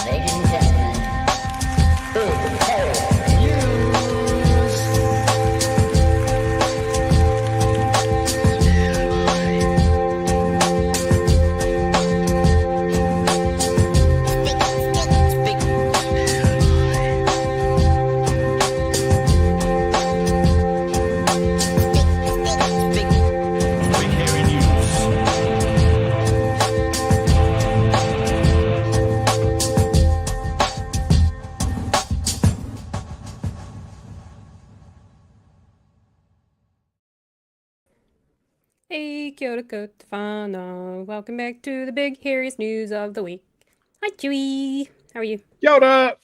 Ladies and gentlemen, big hairy news. Hey, kia ora koutou. Welcome back to the big, hairiest news of the week. Hi, Chewie. How are you? Kia ora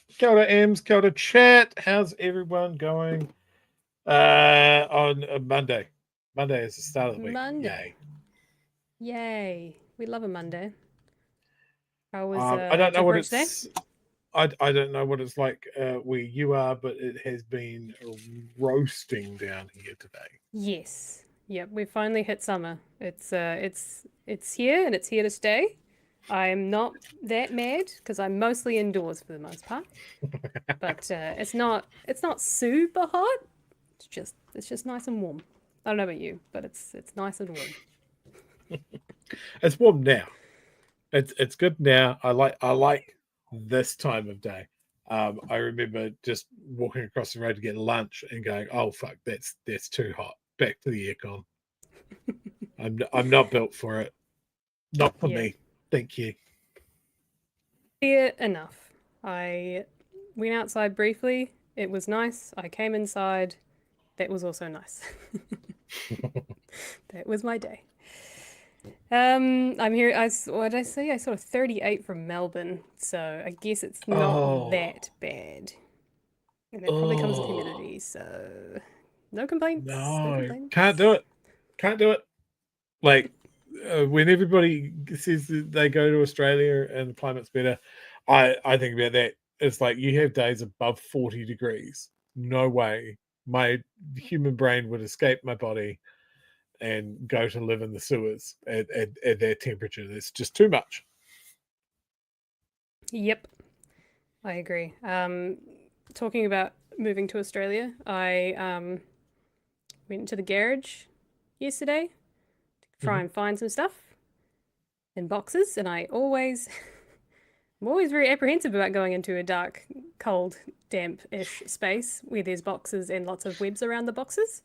Ems, kia ora chat. How's everyone going on a Monday? Monday is the start of the week. Monday. Yay. We love a Monday. How was I don't know what work today? it's. I don't know what it's like where you are, but it has been roasting down here today. Yes. Yep. We finally hit summer. It's here and it's here to stay. I'm not that mad because I'm mostly indoors for the most part. But it's not super hot. It's just nice and warm. I don't know about you, but it's nice and warm. It's warm now. It's good now. I like this time of day. I remember just walking across the road to get lunch and going, "Oh fuck, that's too hot. Back to the aircon." I'm not built for it. Not for me. Thank you. Fair enough. I went outside briefly. It was nice. I came inside. That was also nice. That was my day. I'm here. What did I say? I saw 38 from Melbourne, so I guess it's not that bad. And that probably comes with humidity, so no complaints. No complaints. Can't do it. Like when everybody says that they go to Australia and the climate's better, I think about that. It's like you have days above 40 degrees. No way my human brain would escape my body and go to live in the sewers at that temperature. It's just too much. Yep, I agree. Talking about moving to Australia, I went to the garage yesterday to try and find some stuff in boxes, and I'm always very apprehensive about going into a dark, cold, damp-ish space where there's boxes and lots of webs around the boxes.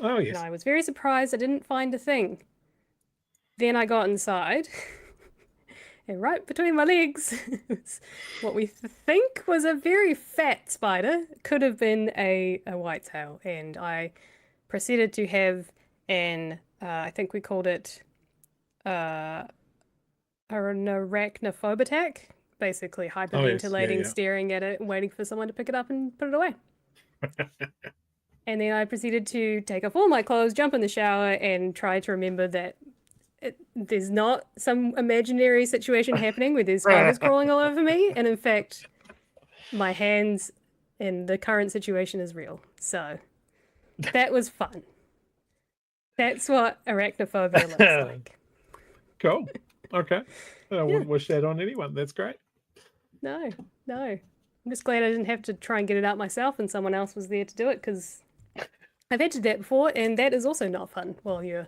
Oh yes. And I was very surprised I didn't find a thing. Then I got inside, and right between my legs was what we think was a very fat spider. Could have been a whitetail, and I proceeded to have an I think we called it an arachnophobe attack. Basically hyperventilating, staring at it, waiting for someone to pick it up and put it away. And then I proceeded to take off all my clothes, jump in the shower, and try to remember that there's not some imaginary situation happening where there's spiders crawling all over me. And in fact, my hands in the current situation is real. So that was fun. That's what arachnophobia looks like. Cool. Okay. I wouldn't wish that on anyone. That's great. No. I'm just glad I didn't have to try and get it out myself and someone else was there to do it, because I've had to do that before, and that is also not fun while you're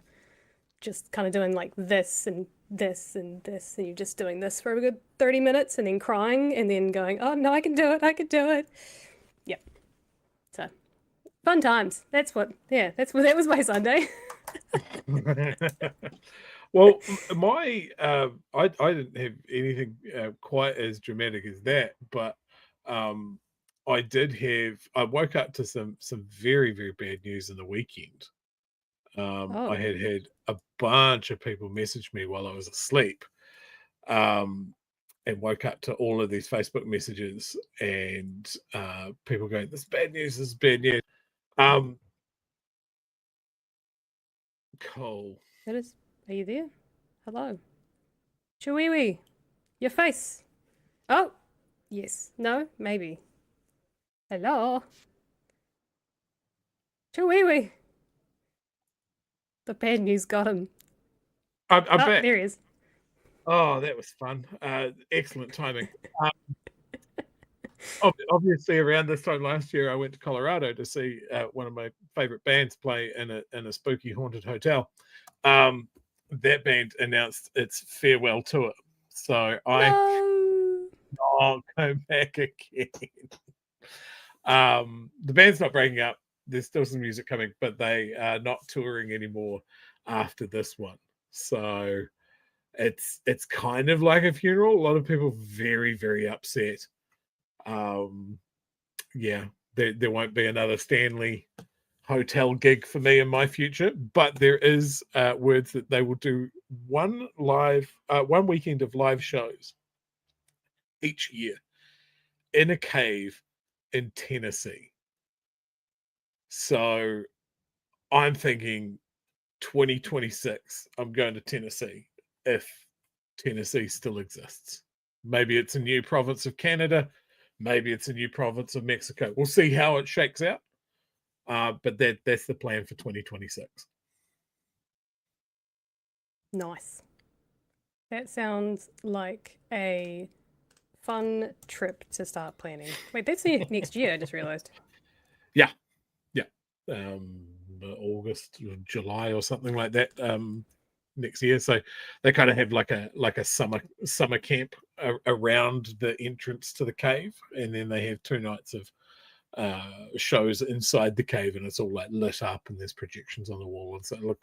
just kind of doing like this and this and this, and you're just doing this for a good 30 minutes and then crying and then going, oh no, I can do it. Yep. So fun times. That was my Sunday. Well, my I didn't have anything quite as dramatic as that, but I woke up to some very, very bad news in the weekend. I had a bunch of people message me while I was asleep, and woke up to all of these Facebook messages and people going, "This is bad news. This is bad news." Cool. That is. Are you there? Hello. Chewie, your face. Oh, yes. No, maybe. Hello. Chewie. The bad news got him. I'm back. There he is. Oh, that was fun. Excellent timing. Obviously, around this time last year, I went to Colorado to see one of my favorite bands play in a spooky haunted hotel. That band announced its farewell tour, so I can't go back again. The band's not breaking up. There's still some music coming, but they are not touring anymore after this one. So it's kind of like a funeral. A lot of people very, very upset. Yeah, there won't be another Stanley hotel gig for me in my future, but there is words that they will do one weekend of live shows each year in a cave in Tennessee. So I'm thinking 2026, I'm going to Tennessee if Tennessee still exists. Maybe it's a new province of Canada. Maybe it's a new province of Mexico. We'll see how it shakes out. But that's the plan for 2026. Nice. That sounds like a fun trip to start planning. Wait, that's next year, I just realized. Yeah. August or July or something like that next year. So they kind of have like a summer camp around the entrance to the cave, and then they have 2 nights of shows inside the cave, and it's all like lit up and there's projections on the wall, and so it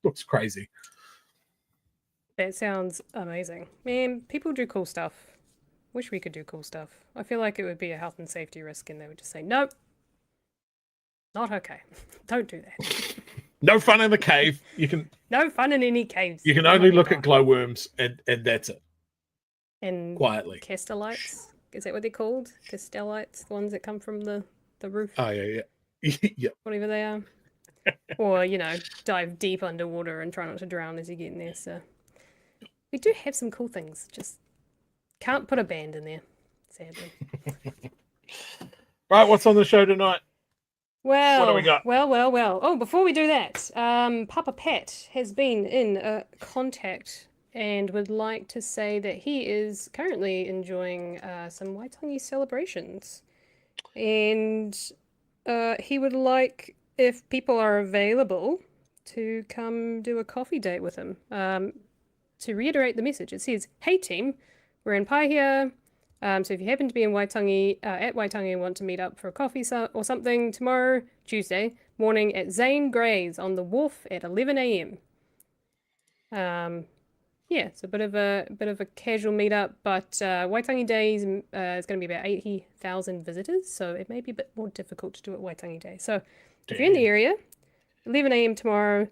looks crazy. That sounds amazing. Man, people do cool stuff. Wish we could do cool stuff. I feel like it would be a health and safety risk, and they would just say, nope, not okay. Don't do that. No fun in the cave. No fun in any caves. You can only look at glowworms, and that's it. And quietly. Castellites. Is that what they're called? Castellites, the ones that come from the roof. Oh yeah. Yep. Whatever they are. Or, dive deep underwater and try not to drown as you get in there. So we do have some cool things. Just can't put a band in there, sadly. Right, what's on the show tonight? Well, what do we got? Well. Oh, before we do that, Papa Pat has been in contact and would like to say that he is currently enjoying some Waitangi celebrations. And he would like, if people are available, to come do a coffee date with him. To reiterate the message, it says, "Hey team, we're in Paihia. So if you happen to be in Waitangi, at Waitangi and want to meet up for a coffee or something tomorrow, Tuesday, morning at Zane Gray's on the wharf at 11 a.m. Yeah, it's a bit of a casual meetup, but Waitangi Day is going to be about 80,000 visitors, so it may be a bit more difficult to do it Waitangi Day. So if you're in the area, 11 a.m. tomorrow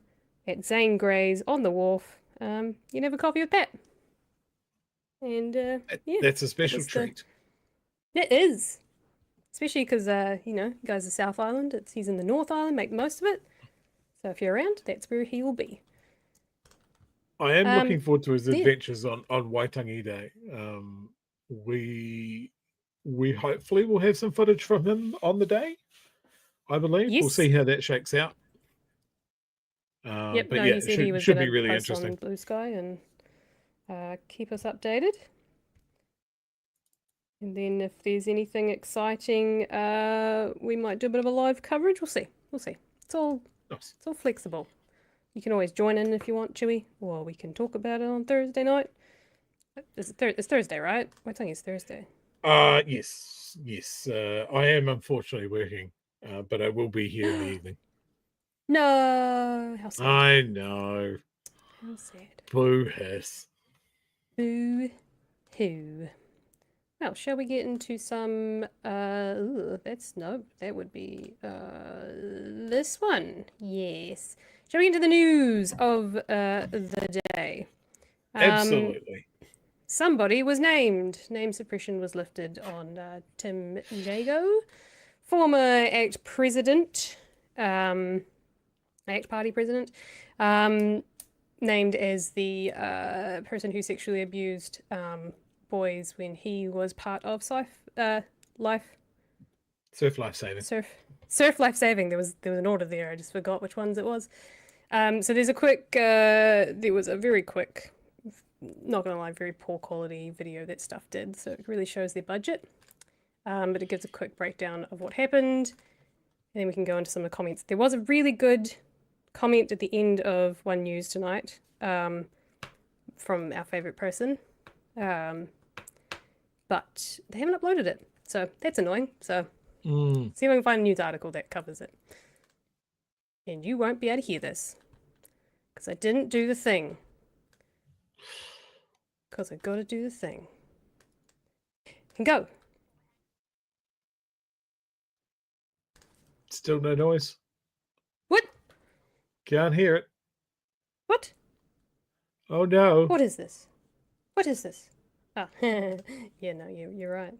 at Zane Gray's on the wharf, you can have a coffee with Pat. And yeah, that's a special treat. It is, especially because you guys are South Island. He's in the North Island. Make the most of it. So if you're around, that's where he will be. I am looking forward to his adventures on Waitangi Day. We hopefully will have some footage from him on the day. I believe we'll see how that shakes out. Yep, but yeah, he said he was should be gonna really post interesting. on Blue Sky and keep us updated. And then if there's anything exciting, we might do a bit of a live coverage. We'll see. It's all flexible. You can always join in if you want, Chewie, or we can talk about it on Thursday night. It's Thursday, right? Waitangi is Thursday. Yes. I am unfortunately working, but I will be here in the evening. No, how sad. I know. How sad. Boo hiss. Boo hoo. Well, shall we get into some, that would be, this one. Yes. Shall we get into the news of, the day? Absolutely. Somebody was named. Name suppression was lifted on, Tim Jago, former ACT president, ACT party president, named as the, person who sexually abused, boys when he was part of Surf Life Saving. There was an order there. I just forgot which ones it was. So there was a very quick not gonna lie, very poor quality video that stuff did, so it really shows their budget. But it gives a quick breakdown of what happened, and then we can go into some of the comments. There was a really good comment at the end of One News tonight from our favourite person, but they haven't uploaded it, so that's annoying. So see if I can find a news article that covers it. And you won't be able to hear this, because I didn't do the thing. Because I gotta do the thing. And go. Still no noise. What? Can't hear it. What? Oh no. What is this? What is this? Ah, yeah, no, you're right.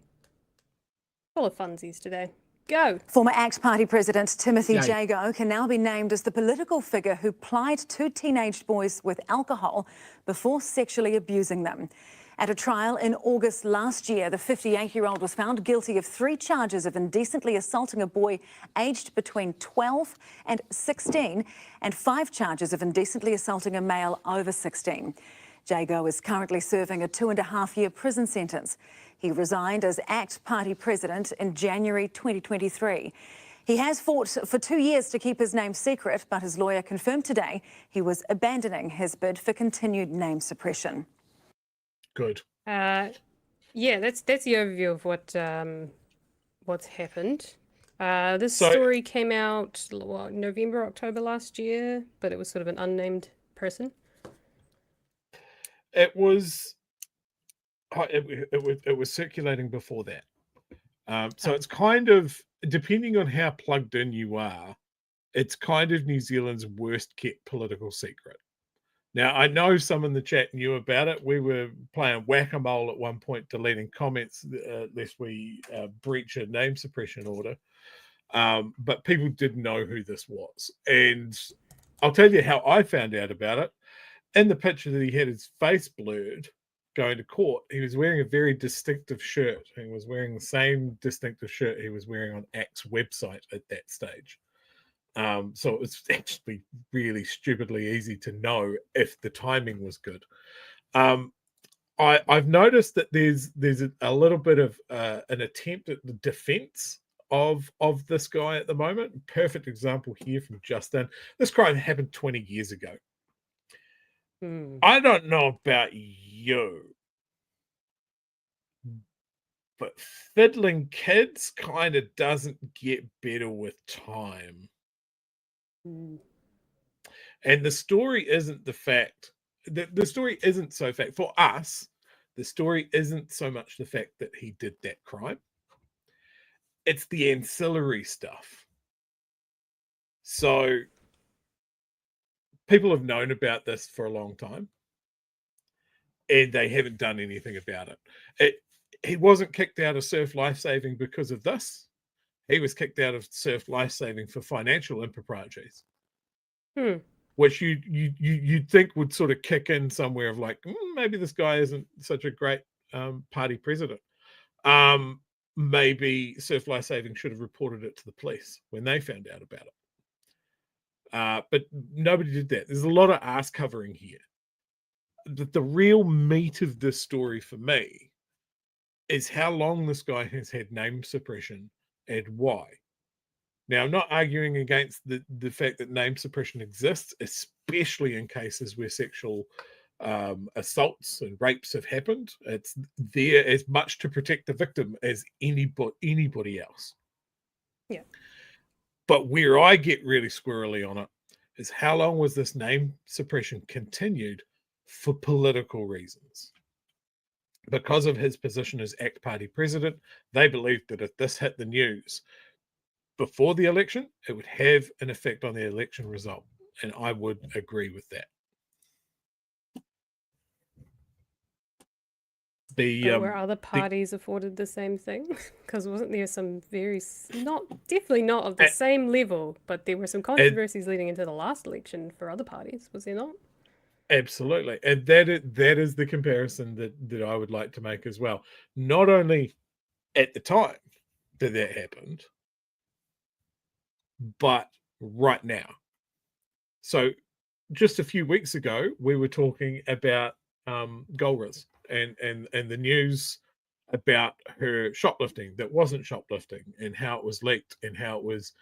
Full of funsies today. Go. Former ACT Party President Timothy Jago can now be named as the political figure who plied two teenage boys with alcohol before sexually abusing them. At a trial in August last year, the 58-year-old was found guilty of 3 charges of indecently assaulting a boy aged between 12 and 16 and 5 charges of indecently assaulting a male over 16. Jago is currently serving a 2.5-year prison sentence. He resigned as ACT Party President in January 2023. He has fought for 2 years to keep his name secret, but his lawyer confirmed today he was abandoning his bid for continued name suppression. Good. Yeah, that's the overview of what's happened. This story came out November, October last year, but it was sort of an unnamed person. It was circulating before that. So it's kind of, depending on how plugged in you are, it's kind of New Zealand's worst kept political secret. Now, I know some in the chat knew about it. We were playing whack-a-mole at one point, deleting comments lest we breach a name suppression order. But people didn't know who this was. And I'll tell you how I found out about it. In the picture that he had his face blurred going to court, he was wearing a very distinctive shirt. He was wearing the same distinctive shirt he was wearing on ACT's website at that stage. So it was actually really stupidly easy to know if the timing was good. I've noticed that there's a little bit of an attempt at the defense of this guy at the moment. Perfect example here from Justin. This crime happened 20 years ago. I don't know about you, but fiddling kids kind of doesn't get better with time. And the story isn't the fact. The story isn't so fact. For us, the story isn't so much the fact that he did that crime. It's the ancillary stuff. So people have known about this for a long time, and they haven't done anything about it. He wasn't kicked out of Surf Lifesaving because of this. He was kicked out of Surf Lifesaving for financial improprieties, which you'd think would sort of kick in somewhere of like, maybe this guy isn't such a great party president. Maybe Surf Lifesaving should have reported it to the police when they found out about it. But nobody did that. There's a lot of ass covering here. The real meat of this story for me is how long this guy has had name suppression and why. Now, I'm not arguing against the fact that name suppression exists, especially in cases where sexual assaults and rapes have happened. It's there as much to protect the victim as anybody else. Yeah. But where I get really squirrely on it is how long was this name suppression continued for political reasons? Because of his position as ACT Party president, they believed that if this hit the news before the election, it would have an effect on the election result. And I would agree with that. But were other parties afforded the same thing? Because wasn't there some definitely not of the same level, but there were some controversies leading into the last election for other parties, was there not? Absolutely. And that is the comparison that I would like to make as well. Not only at the time that happened, but right now. So just a few weeks ago, we were talking about Golriz and the news about her shoplifting that wasn't shoplifting, and how it was leaked, and how it was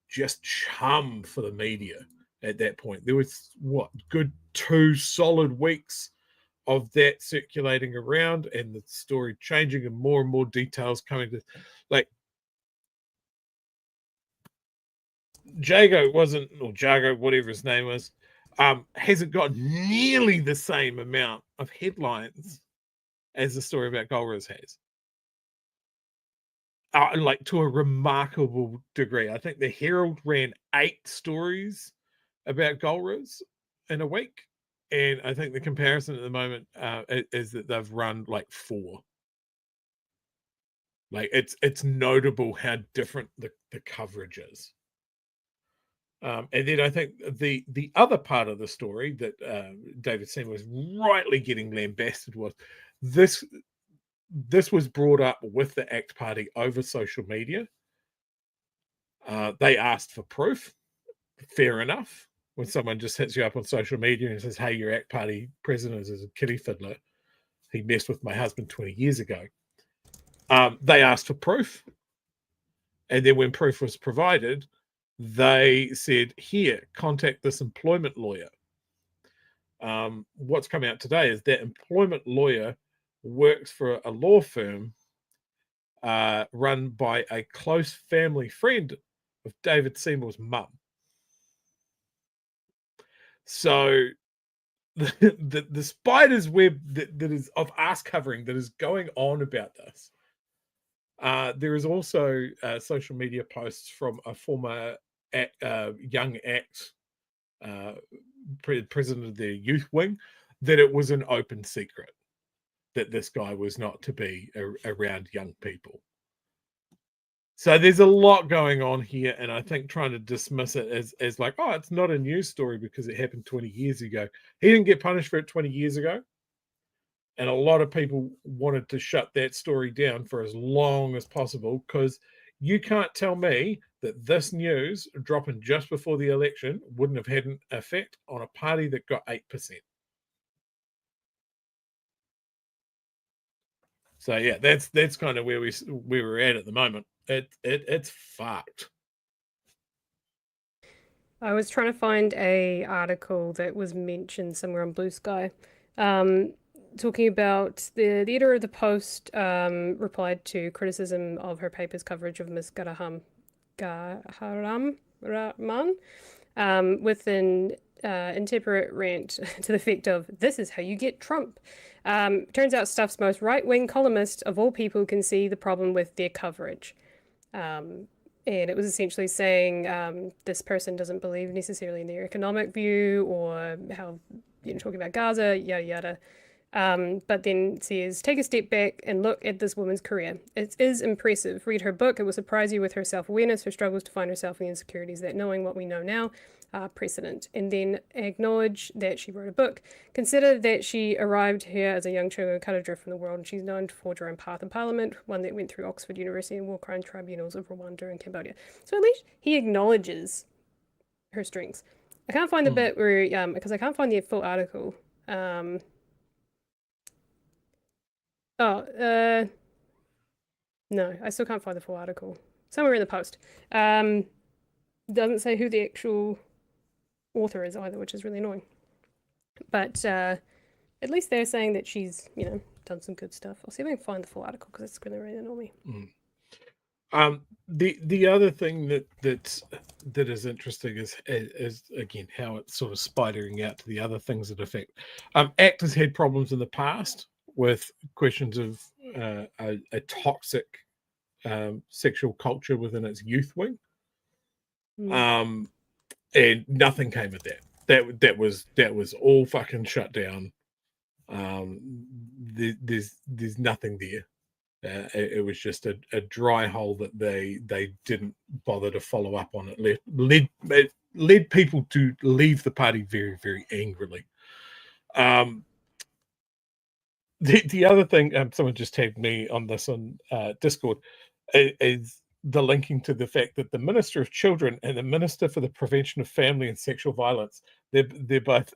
just chum for the media at that point. There was good 2 solid weeks of that circulating around, and the story changing, and more details coming to, like, Jago wasn't, or Jago, whatever his name was, hasn't got nearly the same amount of headlines as the story about Golriz has. Like, to a remarkable degree. I think the Herald ran 8 stories about Golriz in a week, and I think the comparison at the moment is that they've run like 4. Like, it's notable how different the coverage is. And then I think the other part of the story that David Seymour was rightly getting lambasted was this was brought up with the ACT Party over social media. They asked for proof. Fair enough. When someone just hits you up on social media and says, hey, your ACT Party president is a kitty fiddler. He messed with my husband 20 years ago. They asked for proof. And then when proof was provided, they said, here, contact this employment lawyer. What's come out today is that employment lawyer works for a law firm run by a close family friend of David Seymour's mum. So the spider's web that is of ass covering that is going on about this. There is also social media posts from a former young ACT president of the youth wing that it was an open secret that this guy was not to be around young people. So there's a lot going on here, and I think trying to dismiss it as like, oh, it's not a news story because it happened 20 years ago. He didn't get punished for it 20 years ago, and a lot of people wanted to shut that story down for as long as possible, because you can't tell me that this news dropping just before the election wouldn't have had an effect on a party that got 8%. So yeah, that's kind of where we're at the moment. It's fucked. I was trying to find a article that was mentioned somewhere on Blue Sky, talking about the editor of the Post replied to criticism of her paper's coverage of Ms. Gaharam with an intemperate rant to the effect of, this is how you get Trump. Turns out Stuff's most right-wing columnist of all people can see the problem with their coverage. And it was essentially saying this person doesn't believe necessarily in their economic view or how, talking about Gaza, yada, yada. But then says, take a step back and look at this woman's career. It is impressive. Read her book. It will surprise you with her self-awareness, her struggles to find herself, and the insecurities that, knowing what we know now, are precedent. And then acknowledge that she wrote a book. Consider that she arrived here as a young child, cut adrift from the world, and she's known to forge her own path in Parliament, one that went through Oxford University and war crime tribunals of Rwanda and Cambodia. So at least he acknowledges her strengths. I can't find the bit where, because I can't find the full article. No, I still can't find the full article. Somewhere in the Post. Doesn't say who the actual author is either, which is really annoying. But at least they're saying that she's, done some good stuff. I'll see if I can find the full article because it's going to really annoy me. The other thing that is interesting is again how it's sort of spidering out to the other things that affect. ACT has had problems in the past with questions of a toxic sexual culture within its youth wing, and nothing came of that. That was all fucking shut down. There's nothing there. It was just a dry hole that they didn't bother to follow up on. It led people to leave the party very, very angrily. The other thing, someone just tagged me on this on Discord, is the linking to the fact that the Minister of Children and the Minister for the Prevention of Family and Sexual Violence, they're both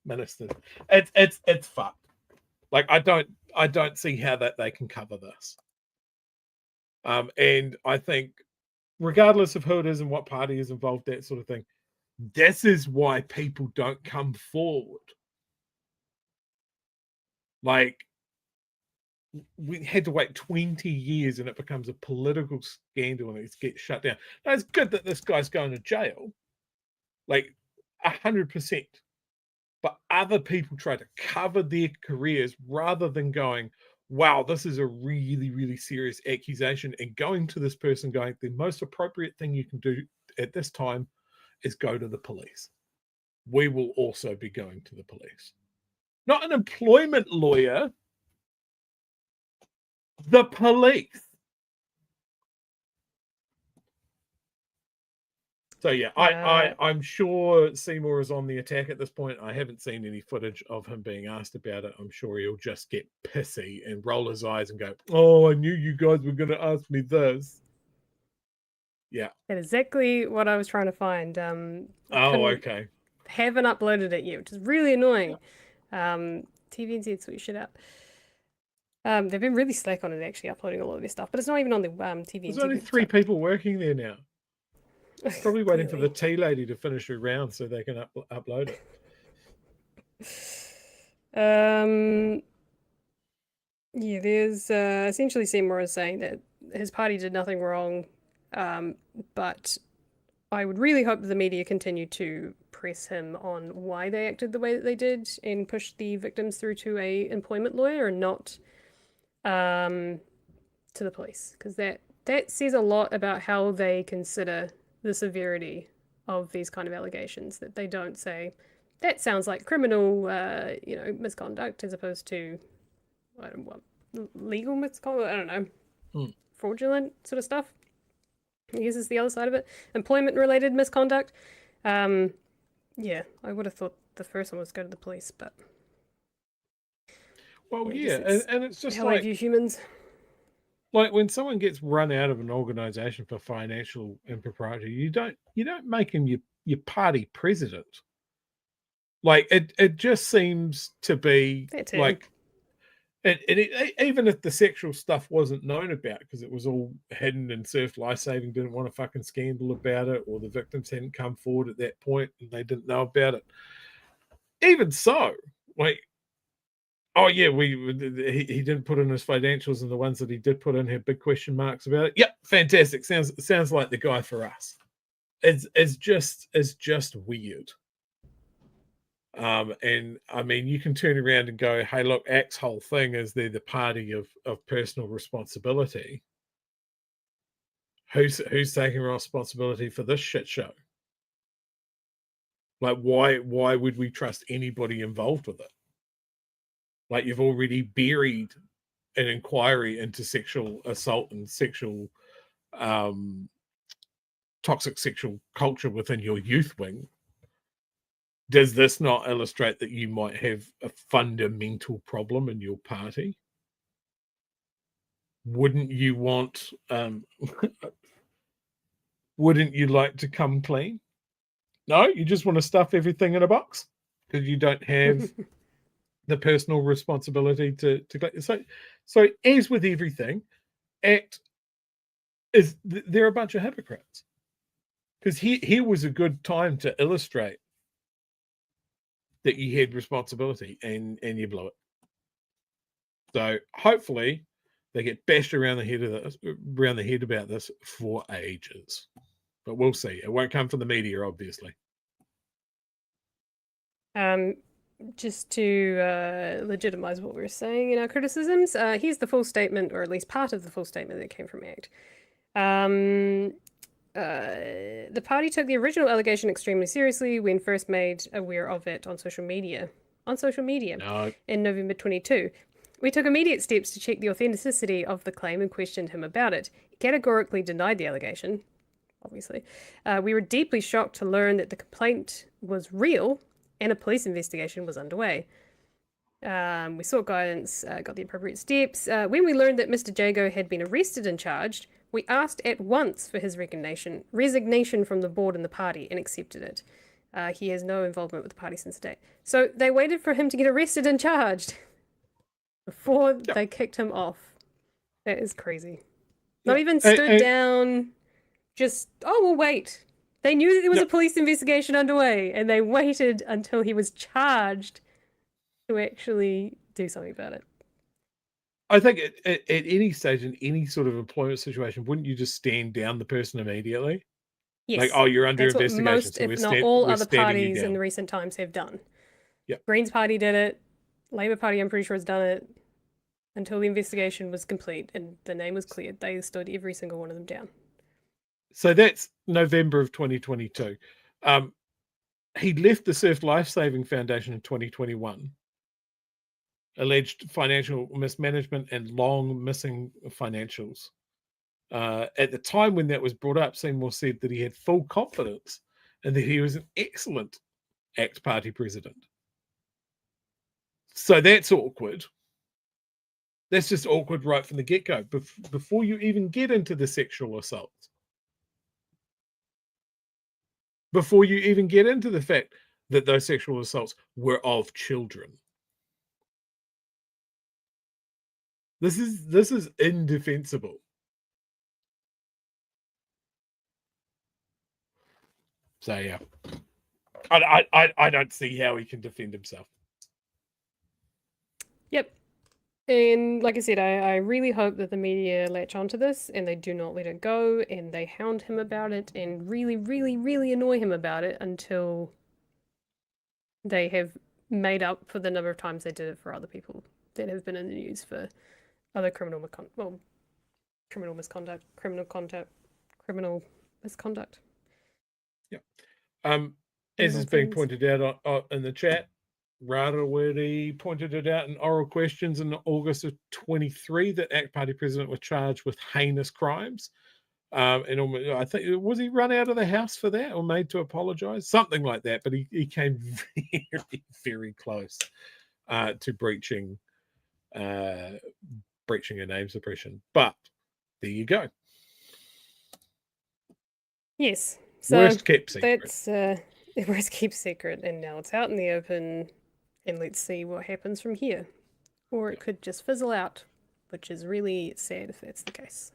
ministers. It's fucked. Like I don't see how that they can cover this. And I think, regardless of who it is and what party is involved, that sort of thing, this is why people don't come forward. Like, we had to wait 20 years and it becomes a political scandal and it gets shut down. Now, it's good that this guy's going to jail, like 100%. But other people try to cover their careers rather than going, wow, this is a really, really serious accusation, and going to this person going, the most appropriate thing you can do at this time is go to the police. We will also be going to the police. Not an employment lawyer, the police. So yeah, I'm sure Seymour is on the attack at this point. I haven't seen any footage of him being asked about it. I'm sure he'll just get pissy and roll his eyes and go, "Oh, I knew you guys were going to ask me this." Yeah, that's exactly what I was trying to find. Okay. Haven't uploaded it yet, which is really annoying. TVNZ sort your shit out. They've been really slack on it, actually uploading a lot of their stuff, but it's not even on the TVNZ. There's only 3 people working there now. Probably waiting for the tea lady to finish her round so they can upload it. Yeah, there's essentially Seymour is saying that his party did nothing wrong, but I would really hope that the media continue to press him on why they acted the way that they did and push the victims through to a employment lawyer and not to the police, because that says a lot about how they consider the severity of these kind of allegations, that they don't say that sounds like criminal misconduct as opposed to legal misconduct, I don't know, fraudulent sort of stuff. I guess is the other side of it, employment related misconduct. Yeah, I would have thought the first one was go to the police, but and it's just how like I view humans. Like when someone gets run out of an organization for financial impropriety, you don't make him your party president. Like it just seems to be like, even if the sexual stuff wasn't known about because it was all hidden and Surf Life Saving didn't want a fucking scandal about it, or the victims hadn't come forward at that point and they didn't know about it. Even so, like, oh yeah, he didn't put in his financials, and the ones that he did put in had big question marks about it. Yep, fantastic. Sounds like the guy for us. It's just weird. And I mean, you can turn around and go, hey, look, ACT's whole thing is they're the party of personal responsibility. Who's taking responsibility for this shit show? Like, why would we trust anybody involved with it? Like, you've already buried an inquiry into sexual assault and sexual toxic sexual culture within your youth wing. Does this not illustrate that you might have a fundamental problem in your party? Wouldn't you want wouldn't you like to come clean? No, you just want to stuff everything in a box because you don't have the personal responsibility to so as with everything, ACT is they're a bunch of hypocrites. Because here was a good time to illustrate that you had responsibility and you blew it. So hopefully they get bashed around the head about this for ages. But we'll see. It won't come from the media, obviously. Just to legitimize what we were saying in our criticisms, here's the full statement, or at least part of the full statement that came from ACT. The party took the original allegation extremely seriously when first made aware of it on social media. In November 22. We took immediate steps to check the authenticity of the claim and questioned him about it. He categorically denied the allegation, obviously. We were deeply shocked to learn that the complaint was real and a police investigation was underway. We sought guidance, got the appropriate steps. When we learned that Mr. Jago had been arrested and charged, we asked at once for his resignation from the board and the party and accepted it. He has no involvement with the party since the day. So they waited for him to get arrested and charged before they kicked him off. That is crazy. Not even stood down, just, oh, we'll wait. They knew that there was a police investigation underway, and they waited until he was charged to actually do something about it. I think at any stage, in any sort of employment situation, wouldn't you just stand down the person immediately? Yes. Like, oh, you're under That's investigation. What most, so if not all other parties in recent times have done. Yep. Greens Party did it. Labour Party, I'm pretty sure, has done it. Until the investigation was complete and the name was cleared, they stood every single one of them down. So that's November of 2022. He left the Surf Lifesaving Foundation in 2021. Alleged financial mismanagement and long missing financials. At the time when that was brought up, Seymour said that he had full confidence and that he was an excellent ACT Party president. So that's awkward. That's just awkward right from the get-go, before you even get into the sexual assault. Before you even get into the fact that those sexual assaults were of children. This is indefensible. So yeah, I don't see how he can defend himself. Yep. And like I said, I really hope that the media latch onto this and they do not let it go and they hound him about it and really, really, really annoy him about it until they have made up for the number of times they did it for other people that have been in the news for other criminal misconduct. Yeah. As is being pointed out in the chat, Rawiri pointed it out in oral questions in August of 23 that ACT Party president was charged with heinous crimes. And I think, was he run out of the house for that or made to apologize? Something like that. But he came very, very close to breaching a name suppression. But there you go. Yes. So worst kept secret. That's worst kept secret, and now it's out in the open. And let's see what happens from here. Or it could just fizzle out, which is really sad if that's the case.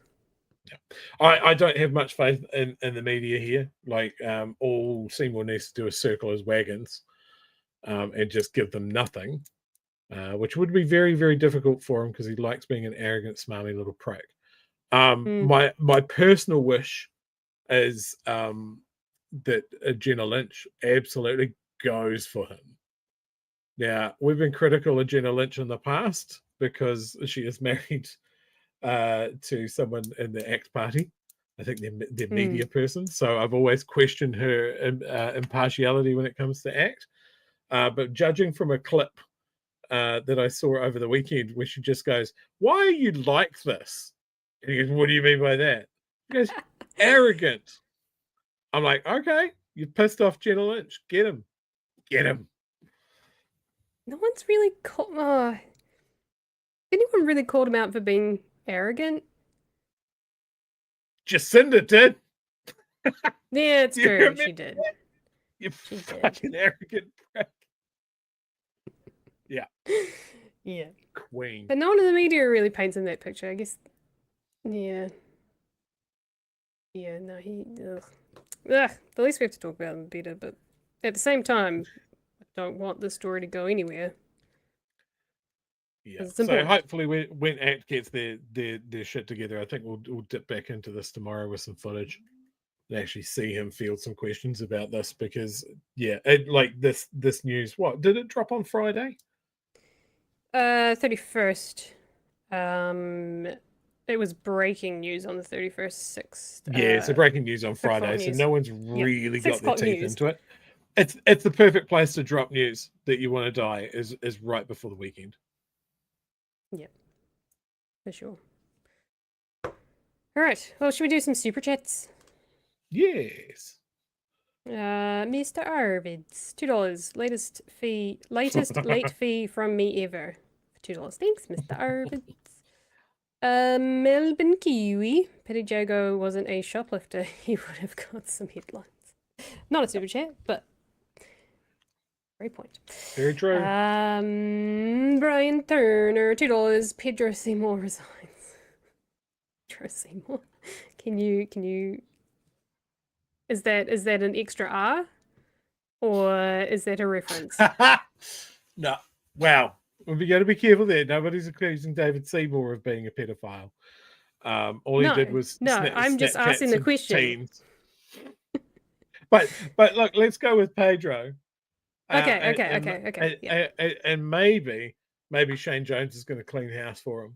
Yeah. I don't have much faith in the media here. Like, all Seymour needs to do is circle his wagons and just give them nothing, which would be very, very difficult for him because he likes being an arrogant, smarmy little prick. My personal wish is that Jenna Lynch absolutely goes for him. Now, we've been critical of Jenna Lynch in the past because she is married to someone in the ACT Party. I think they're media person. So I've always questioned her impartiality when it comes to ACT. But judging from a clip that I saw over the weekend where she just goes, "Why are you like this?" And he goes, "What do you mean by that?" He goes, "Arrogant." I'm like, okay, you pissed off Jenna Lynch. Get him. Get him. No one's really called... anyone really called him out for being arrogant? Jacinda did. Yeah, it's true. She did. You fucking arrogant prick. Yeah. Yeah. Queen. But no one in the media really paints him that picture, I guess. Yeah. Yeah, no, he... Ugh. The least we have to talk about him better, but at the same time, I don't want the story to go anywhere. Yeah. So hopefully when ACT gets their shit together, I think we'll dip back into this tomorrow with some footage and actually see him field some questions about this because like this news, what did it drop on Friday? 31st. It was breaking news on the 31st. So breaking news on Friday, so no one's really got their teeth into it. It's the perfect place to drop news that you want to die is right before the weekend. Yeah, for sure. All right. Well, should we do some super chats? Yes. Mr. Arvids, $2. Latest late fee from me ever. $2. Thanks, Mr. Arvids. Melbourne Kiwi. Pity Jago wasn't a shoplifter. He would have got some headlines. Not a super chat, but Great point. Very true. Brian Turner, $2. Pedro Seymour resigns. Pedro Seymour. Can you? Is that an extra R, or is that a reference? No. Wow. We got to be careful there. Nobody's accusing David Seymour of being a pedophile. All he did was I'm just asking the question. Teens. But look, let's go with Pedro. Okay. Yeah. And maybe Shane Jones is going to clean house for him.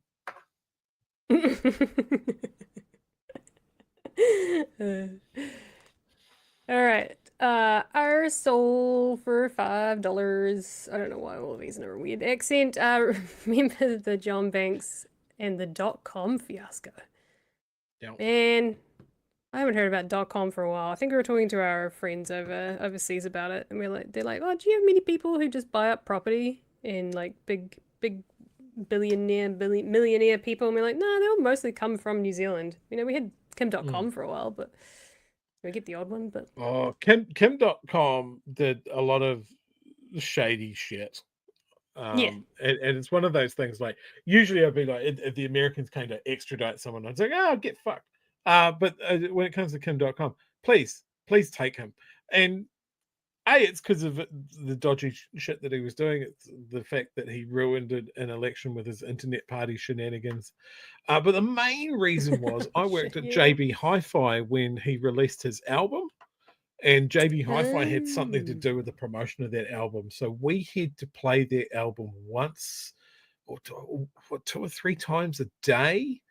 All right. Our soul for $5. I don't know why all of these are a weird accent. Remember the John Banks and the .com fiasco? Yep. Man, I haven't heard about .com for a while. I think we were talking to our friends overseas about it, and they're like, oh, do you have many people who just buy up property and like big millionaire people? And we're like, no, they all mostly come from New Zealand. You know, we had Kim.com for a while, but we get the odd one. But Kim.com did a lot of shady shit. And it's one of those things, like, usually I'd be like, if the Americans came to extradite someone, I'd say, oh, get fucked. But when it comes to Kim.com, please take him. And it's because of the dodgy shit that he was doing. It's the fact that he ruined an election with his internet party shenanigans. But the main reason was I worked at JB Hi-Fi when he released his album. And JB Hi-Fi had something to do with the promotion of that album. So we had to play their album once or 2 or 3 times a day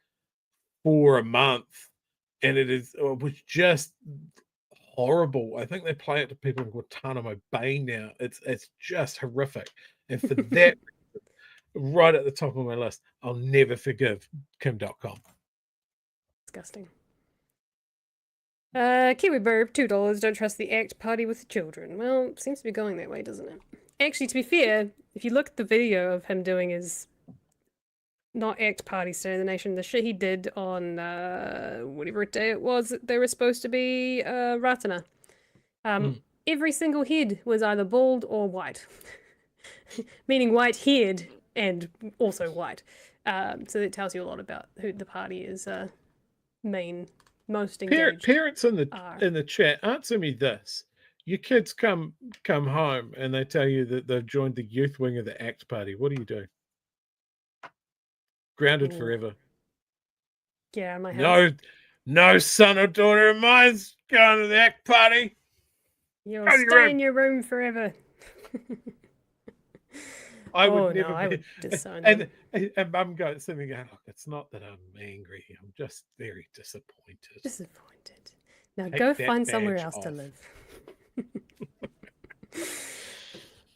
for a month. And it was just horrible. I think they play it to people in Guantanamo Bay now. It's just horrific. And for that, right at the top of my list, I'll never forgive Kim.com. Disgusting. Kiwi Burb, $2. Don't trust the ACT party with children. Well, it seems to be going that way, doesn't it? Actually, to be fair, if you look at the video of him doing his not ACT party State of the Nation, the shit he did on whatever day it was that they were supposed to be Ratana. Every single head was either bald or white. Meaning white-haired and also white. So that tells you a lot about who the party is most engaged. Parents in the chat, answer me this: your kids come home and they tell you that they've joined the youth wing of the ACT party. What do you do? Grounded forever. Get out of my house. No son or daughter of mine's going to the ACT party. You'll stay in your room forever. I would disown them. And Mum goes sitting going, look, it's not that I'm angry. I'm just very disappointed. Now go find somewhere else to live.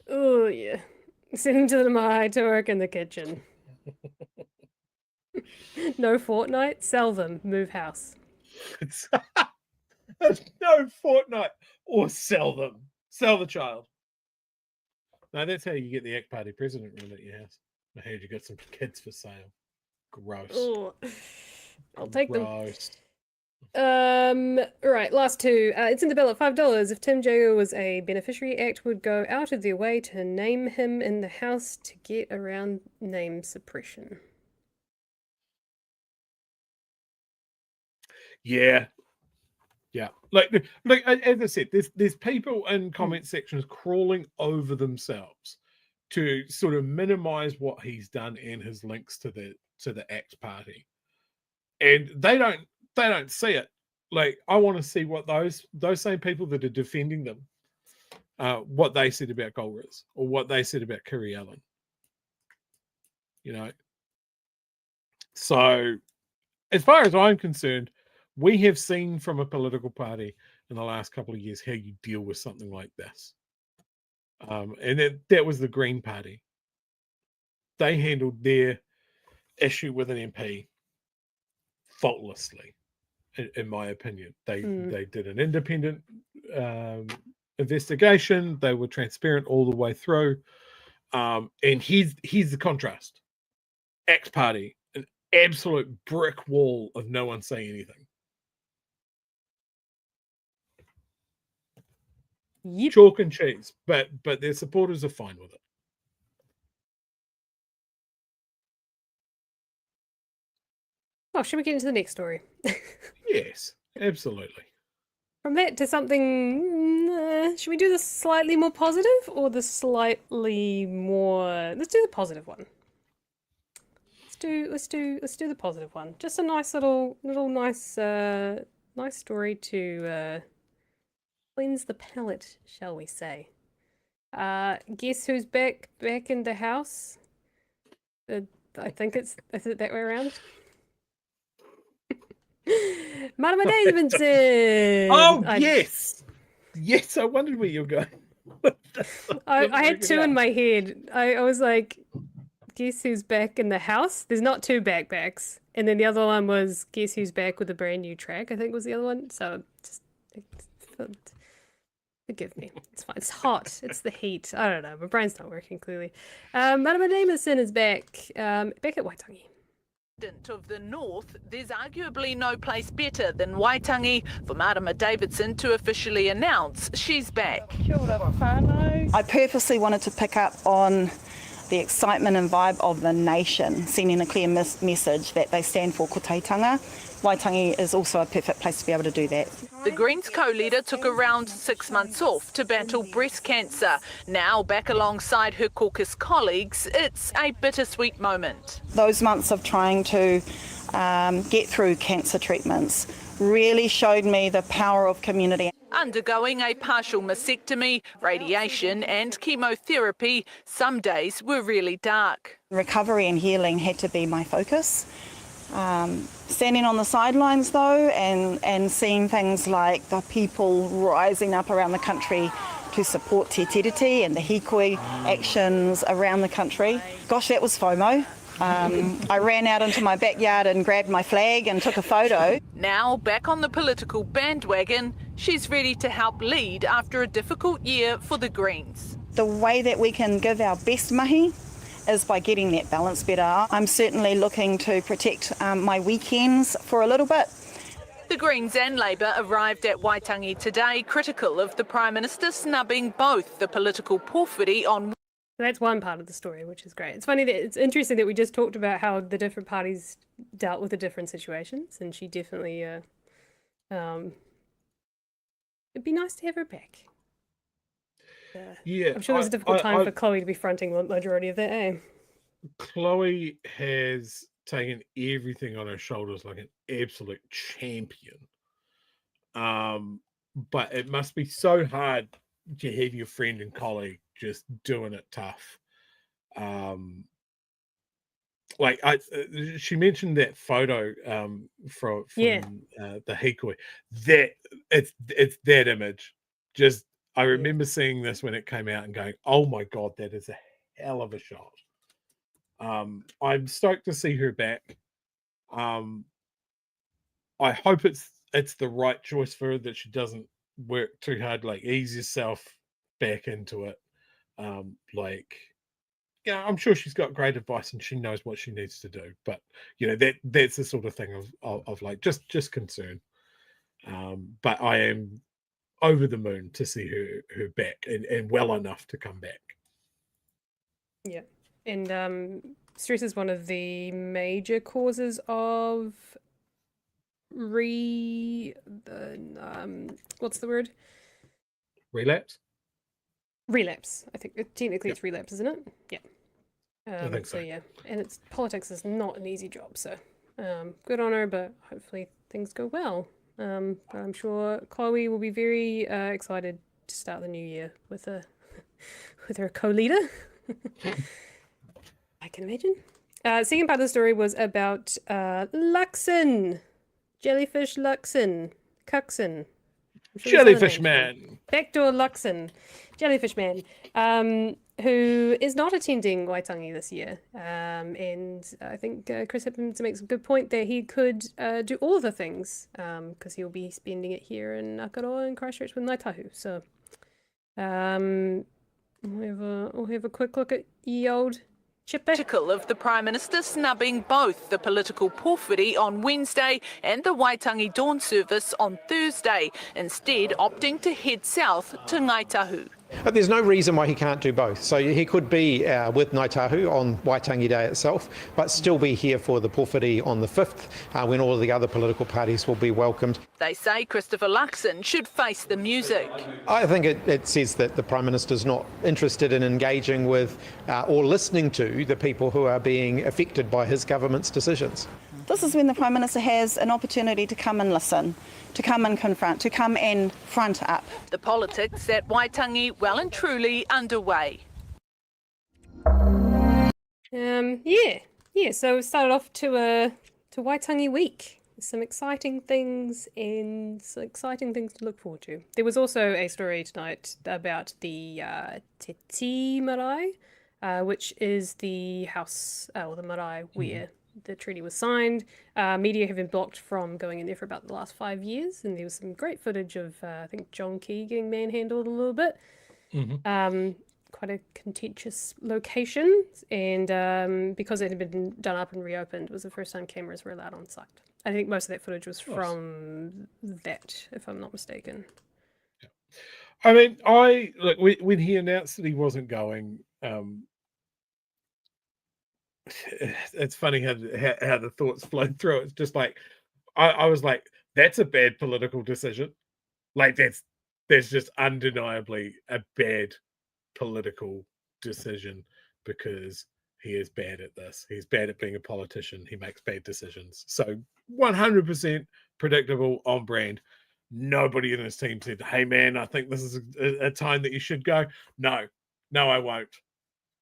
Oh, yeah. Send him to the Mahai to work in the kitchen. No Fortnite? Sell them. Move house. No Fortnite. Or sell them. Sell the child. No, that's how you get the ACT party president room at your house. I heard you got some kids for sale. Gross. Ooh. I'll take them. Gross. Right, last two. It's in the bill at $5. If Tim Jago was a beneficiary, ACT would go out of their way to name him in the house to get around name suppression. Yeah. Like as I said, there's people in comment sections crawling over themselves to sort of minimize what he's done and his links to the ACT party, and they don't see it. Like, I want to see what those same people that are defending them, what they said about Goldrich or what they said about Kiri Allen. You know, so as far as I'm concerned, we have seen from a political party in the last couple of years how you deal with something like this. And that was the Green Party. They handled their issue with an MP faultlessly, in my opinion. They did an independent investigation. They were transparent all the way through. And here's the contrast. ACT Party, an absolute brick wall of no one saying anything. Yep. Chalk and cheese, but their supporters are fine with it. Oh, should we get into the next story? Yes, absolutely. From that to something, should we do the slightly more positive or the slightly more? Let's do the positive one. Let's do the positive one. Just a nice little nice nice story to cleanse the palate, shall we say? Guess who's back in the house? I think is it that way around? Marama Davidson. Oh, yes. Yes, I wondered where you're going. I had two in my head. I was like, guess who's back in the house? There's not two backpacks. And then the other one was guess who's back with a brand new track, I think was the other one. So just forgive me. It's fine. It's hot. It's the heat. I don't know. My brain's not working clearly. Marama Davidson is back at Waitangi. Of the North, there's arguably no place better than Waitangi for Marama Davidson to officially announce she's back. I purposely wanted to pick up on the excitement and vibe of the nation, sending a clear message that they stand for kotaitanga. Waitangi is also a perfect place to be able to do that. The Greens co-leader took around 6 months off to battle breast cancer. Now back alongside her caucus colleagues, it's a bittersweet moment. Those months of trying to get through cancer treatments really showed me the power of community. Undergoing a partial mastectomy, radiation and chemotherapy, some days were really dark. Recovery and healing had to be my focus. Standing on the sidelines though and seeing things like the people rising up around the country to support Te Tii and the hikoi actions around the country. Gosh, that was FOMO. I ran out into my backyard and grabbed my flag and took a photo. Now back on the political bandwagon, she's ready to help lead after a difficult year for the Greens. The way that we can give our best mahi is by getting that balance better. I'm certainly looking to protect my weekends for a little bit. The Greens and Labour arrived at Waitangi today, critical of the Prime Minister snubbing both the political porphyry on. That's one part of the story, which is great. It's funny that it's interesting that we just talked about how the different parties dealt with the different situations, and she definitely, it'd be nice to have her back. Yeah, I'm sure it was a difficult time for Chloe to be fronting the majority of that, eh? Chloe has taken everything on her shoulders like an absolute champion. But it must be so hard to have your friend and colleague just doing it tough. She mentioned that photo from the hikoi. That it's that image. Just I remember seeing this when it came out and going, "Oh my god, that is a hell of a shot." I'm stoked to see her back. I hope it's the right choice for her, that she doesn't work too hard, like ease herself back into it. I'm sure she's got great advice and she knows what she needs to do, but that's the sort of thing of like just concern. But I am over the moon to see her back and well enough to come back. Yeah, and stress is one of the major causes of what's the word? Relapse. I think technically it's relapse, isn't it? Yeah. I think so. Yeah, and politics is not an easy job, so good on her, but hopefully things go well. But I'm sure Chloe will be very excited to start the new year with her co-leader. I can imagine. Second part of the story was about Luxon, jellyfish Luxon, Cuxon. Jellyfish Man. Backdoor Luxon, Jellyfish Man, who is not attending Waitangi this year. And I think Chris Hippens makes a good point that he could do all of the things because he'll be spending it here in Akaroa and Christchurch with Ngāi Tahu. So we'll have a quick look at ye old Critical of the Prime Minister snubbing both the political porphyry on Wednesday and the Waitangi dawn service on Thursday, instead opting to head south to Ngaitahu. But there's no reason why he can't do both. So he could be with Ngāi Tahu on Waitangi Day itself, but still be here for the porphyry on the 5th, when all of the other political parties will be welcomed. They say Christopher Luxon should face the music. I think it says that the Prime Minister's not interested in engaging with or listening to the people who are being affected by his government's decisions. This is when the Prime Minister has an opportunity to come and listen, to come and confront, to come and front up. The politics at Waitangi well and truly underway. So we started off to Waitangi week. Some exciting things and some exciting things to look forward to. There was also a story tonight about the Te Tii Marae, which is the house, or the marae where the treaty was signed. Media have been blocked from going in there for about the last 5 years, and there was some great footage of I think John Key getting manhandled a little bit. Quite a contentious location, and because it had been done up and reopened, it was the first time cameras were allowed on site. I think most of that footage was from that, if I'm not mistaken. Yeah. I mean, when he announced that he wasn't going, it's funny how the thoughts flowed through. It's just like I was like, that's a bad political decision. Like that's just undeniably a bad political decision, because he is bad at this. He's bad at being a politician. He makes bad decisions. So 100% predictable, on brand. Nobody in his team said, hey man, I think this is a time that you should go. No, I won't.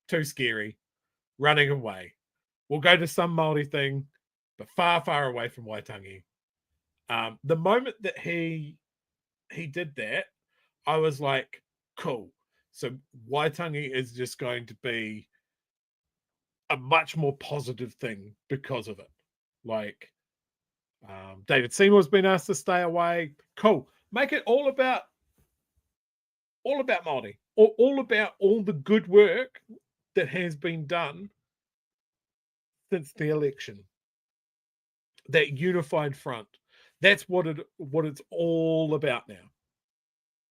Too scary. Running away. We'll go to some Māori thing, but far, far away from Waitangi. The moment that he did that, I was like, cool. So Waitangi is just going to be a much more positive thing because of it. Like, David Seymour's been asked to stay away. Cool. Make it all about Māori. All about all the good work that has been done since the election. That unified front. That's what it's all about now.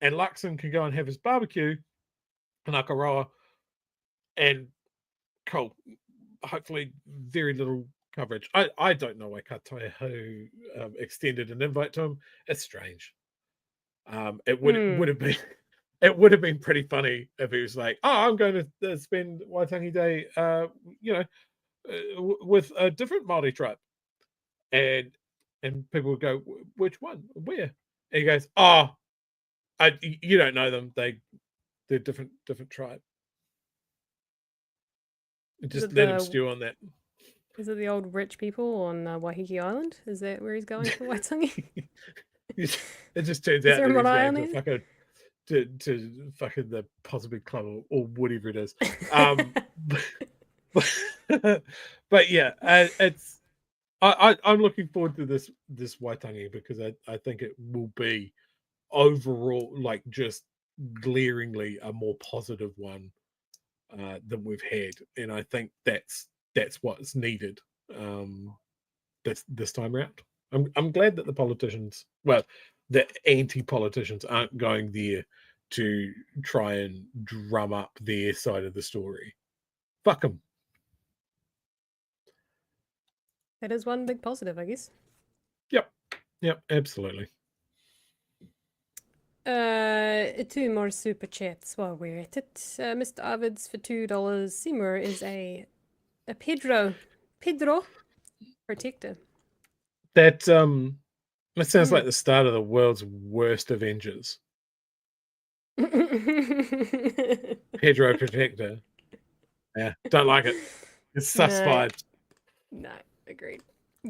And Luxon can go and have his barbecue in Akaroa, and cool. Hopefully very little coverage. I don't know why Kataehu extended an invite to him. It's strange. It would have been pretty funny if he was like, oh, I'm going to spend Waitangi Day with a different Māori tribe. And people would go, which one? Where? And he goes, oh, you don't know them. They're different tribe. Just let him stew on that. Is it the old rich people on Waiheke Island? Is that where he's going for Waitangi? It just turns out that he's going to fucking the Possibly Club or whatever it is. But yeah, it's I'm looking forward to this Waitangi, because I think it will be overall, like, just glaringly a more positive one than we've had, and I think that's what's needed this time around. I'm glad that the politicians, well, the anti-politicians aren't going there to try and drum up their side of the story. Fuck them. That is one big positive, I guess. Yep, absolutely. 2 more super chats while we're at it. Mr. Arvids for $2. Seymour is a Pedro protector. That sounds like the start of the world's worst Avengers. Pedro protector. Yeah, don't like it. It's suspied. No, agreed.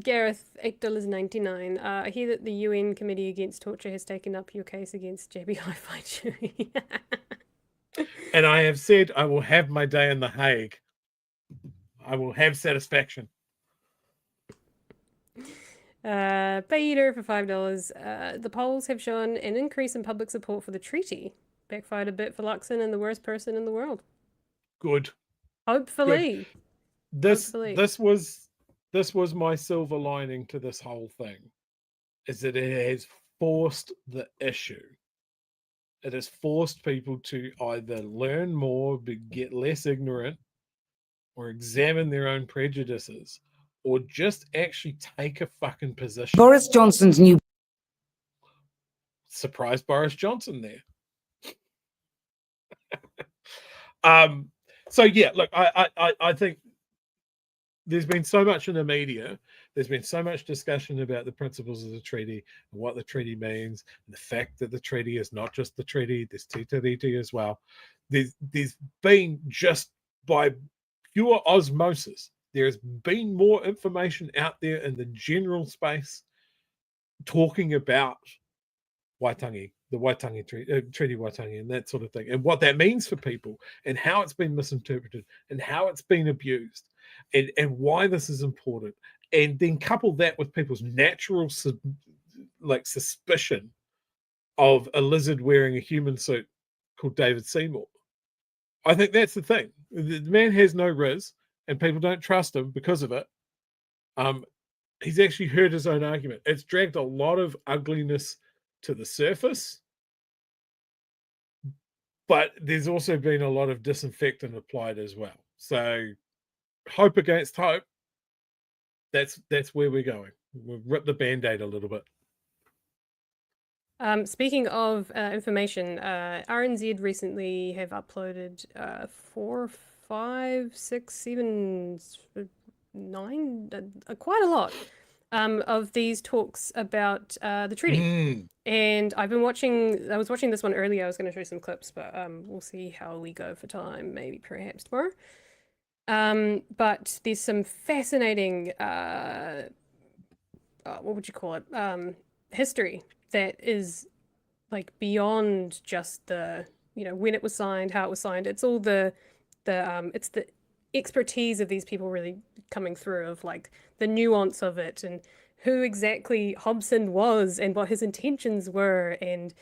Gareth, $8.99. I hear that the UN Committee Against Torture has taken up your case against JB Hi-Fi Chewie. And I have said I will have my day in The Hague. I will have satisfaction. Peter for $5. The polls have shown an increase in public support for the treaty. Backfired a bit for Luxon and the worst person in the world. Good. Hopefully. this was my silver lining to this whole thing, is that it has forced the issue. It has forced people to either learn more, but get less ignorant, or examine their own prejudices, or just actually take a fucking position. Boris Johnson's new... Surprise Boris Johnson there. So yeah, look, I think there's been so much in the media. There's been so much discussion about the principles of the treaty and what the treaty means, and the fact that the treaty is not just the treaty, there's Te Tii as well. There's been, just by pure osmosis, there's been more information out there in the general space talking about Waitangi, the Waitangi Treaty Waitangi, and that sort of thing, and what that means for people, and how it's been misinterpreted, and how it's been abused, and why this is important. And then couple that with people's natural suspicion of a lizard wearing a human suit called David Seymour. I think that's the thing. The man has no riz, and people don't trust him because of it. He's actually heard his own argument. It's dragged a lot of ugliness to the surface, but there's also been a lot of disinfectant applied as well. So hope against hope. That's where we're going. We've ripped the Band-Aid a little bit. Speaking of information, RNZ recently have uploaded 4, 5, 6, even 9, quite a lot of these talks about the treaty. And I was watching this one earlier. I was going to show some clips, but we'll see how we go for time, maybe perhaps tomorrow. But there's some fascinating, what would you call it? History that is like beyond just the, when it was signed, how it was signed. It's all it's the expertise of these people really coming through, of like the nuance of it, and who exactly Hobson was and what his intentions were. And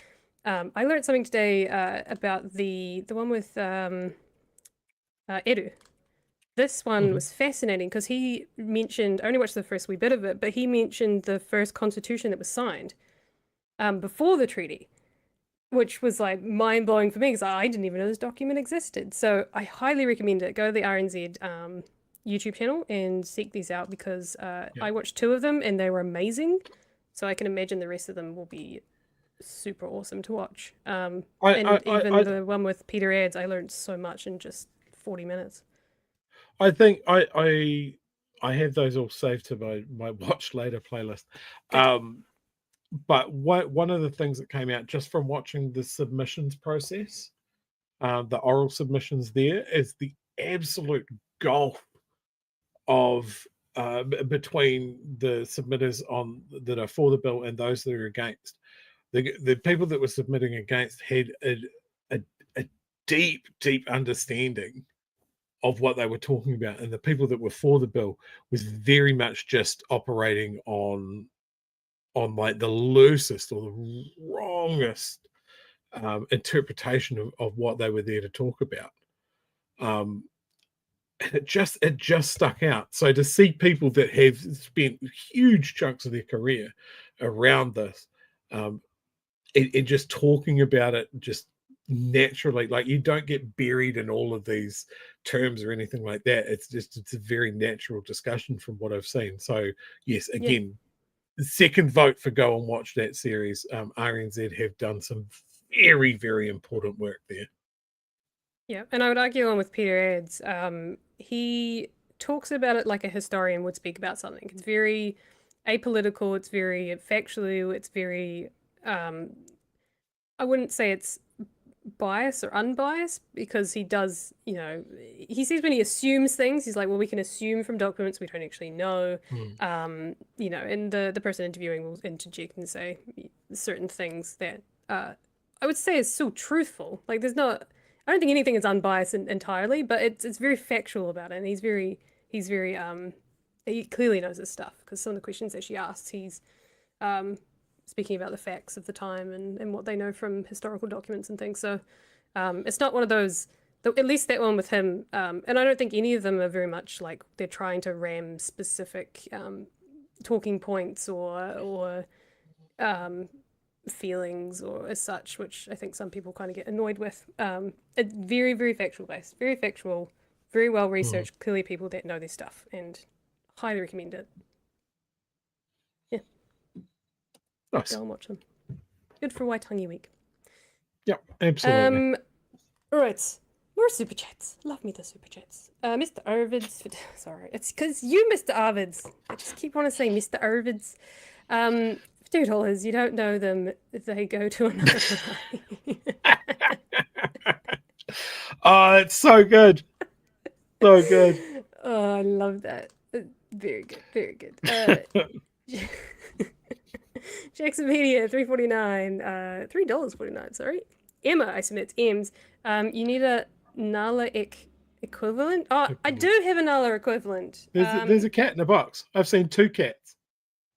I learned something today about the one with Eru. This one was fascinating because he mentioned, I only watched the first wee bit of it, but he mentioned the first constitution that was signed before the treaty, which was like mind-blowing for me because I didn't even know this document existed. So I highly recommend it. Go to the RNZ YouTube channel and seek these out, because I watched 2 of them and they were amazing. So I can imagine the rest of them will be super awesome to watch. And even the one with Peter Ads, I learned so much in just 40 minutes. I think I have those all saved to my watch later playlist. But one of the things that came out just from watching the submissions process, the oral submissions there, is the absolute gulf of between the submitters that are for the bill and those that are against. The people that were submitting against had a deep understanding of what they were talking about, and the people that were for the bill was very much just operating on like the loosest or the wrongest interpretation of what they were there to talk about. And it just stuck out. So to see people that have spent huge chunks of their career around this, and just talking about it just naturally, like you don't get buried in all of these terms or anything like that. It's a very natural discussion from what I've seen. So yes, again, second vote for go and watch that series. RNZ have done some very, very important work there. Yeah, and I would argue on with Peter Ads. He talks about it like a historian would speak about something. It's very apolitical, it's very factual, it's very, I wouldn't say it's biased or unbiased, because he does, he says when he assumes things, he's like, well, we can assume from documents we don't actually know. And the person interviewing will interject and say certain things that I would say is still truthful. Like I don't think anything is unbiased entirely, but it's very factual about it, and he's very he clearly knows his stuff, because some of the questions that she asks, he's speaking about the facts of the time and what they know from historical documents and things. So it's not one of those At least that one with him. And I don't think any of them are very much like they're trying to ram specific talking points or feelings or as such, which I think some people kind of get annoyed with. It's very, very factual based, very factual, very well researched, clearly people that know their stuff, and highly recommend it. Yeah. Nice. Go and watch them. Good for Waitangi week. Yep, absolutely. All right. More super chats. Love me the super chats. Mr. Arvids. Sorry, it's because you, Mr. Arvids. I just keep wanting to say Mr. Arvids. $2. You don't know them if they go to another party. Oh, it's so good. So good. Oh, I love that. Very good. Very good. Jacksopedia, $3.49. $3.49, sorry. Emma, I submit M's. You need a Nala equivalent? Oh, I do have a Nala equivalent. There's a cat in a box. I've seen 2 cats.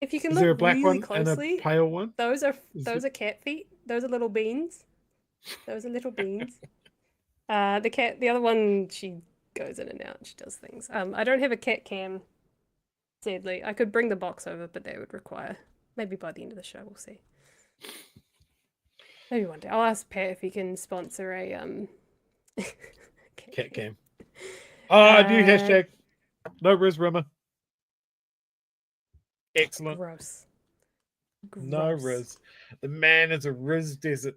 If you can Is look there a black really one closely, and a pale one? those are cat feet. Those are little beans. Those are little beans. The other one, she goes in and out. She does things. I don't have a cat cam, sadly. I could bring the box over, but that would require, maybe by the end of the show, we'll see. Maybe one day. I'll ask Pat if he can sponsor a cat cam. New hashtag. No Riz Rimmer. Excellent. Gross. No Riz. The man is a Riz desert.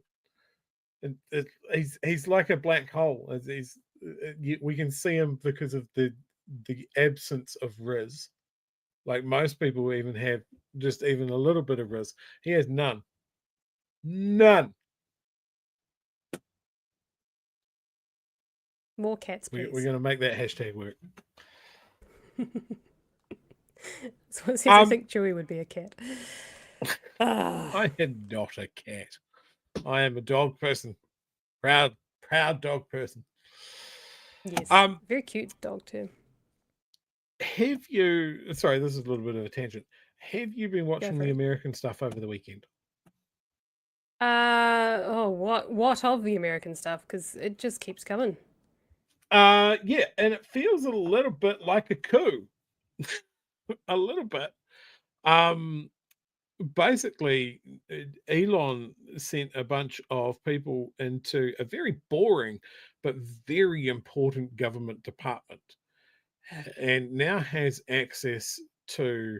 He's like a black hole. We can see him because of the absence of Riz. Like most people even have just even a little bit of Riz. He has none. None. More cats, please. We're going to make that hashtag work. So it says I think Chewie would be a cat. I am not a cat. I am a dog person. Proud dog person. Yes. Very cute dog too. Have you? Sorry, this is a little bit of a tangent. Have you been watching the American stuff over the weekend? What of the American stuff? Because it just keeps coming. Yeah, and it feels a little bit like a coup. A little bit. Basically, Elon sent a bunch of people into a very boring but very important government department, and now has access to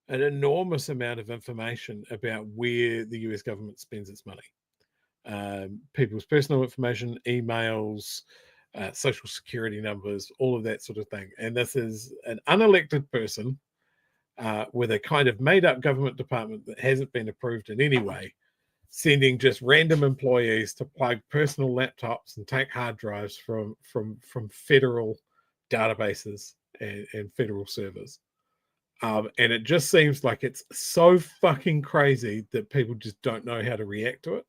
an enormous amount of information about where the US government spends its money. People's personal information, emails, social security numbers, all of that sort of thing. And this is an unelected person with a kind of made-up government department that hasn't been approved in any way, sending just random employees to plug personal laptops and take hard drives from federal databases and federal servers. And it just seems like it's so fucking crazy that people just don't know how to react to it.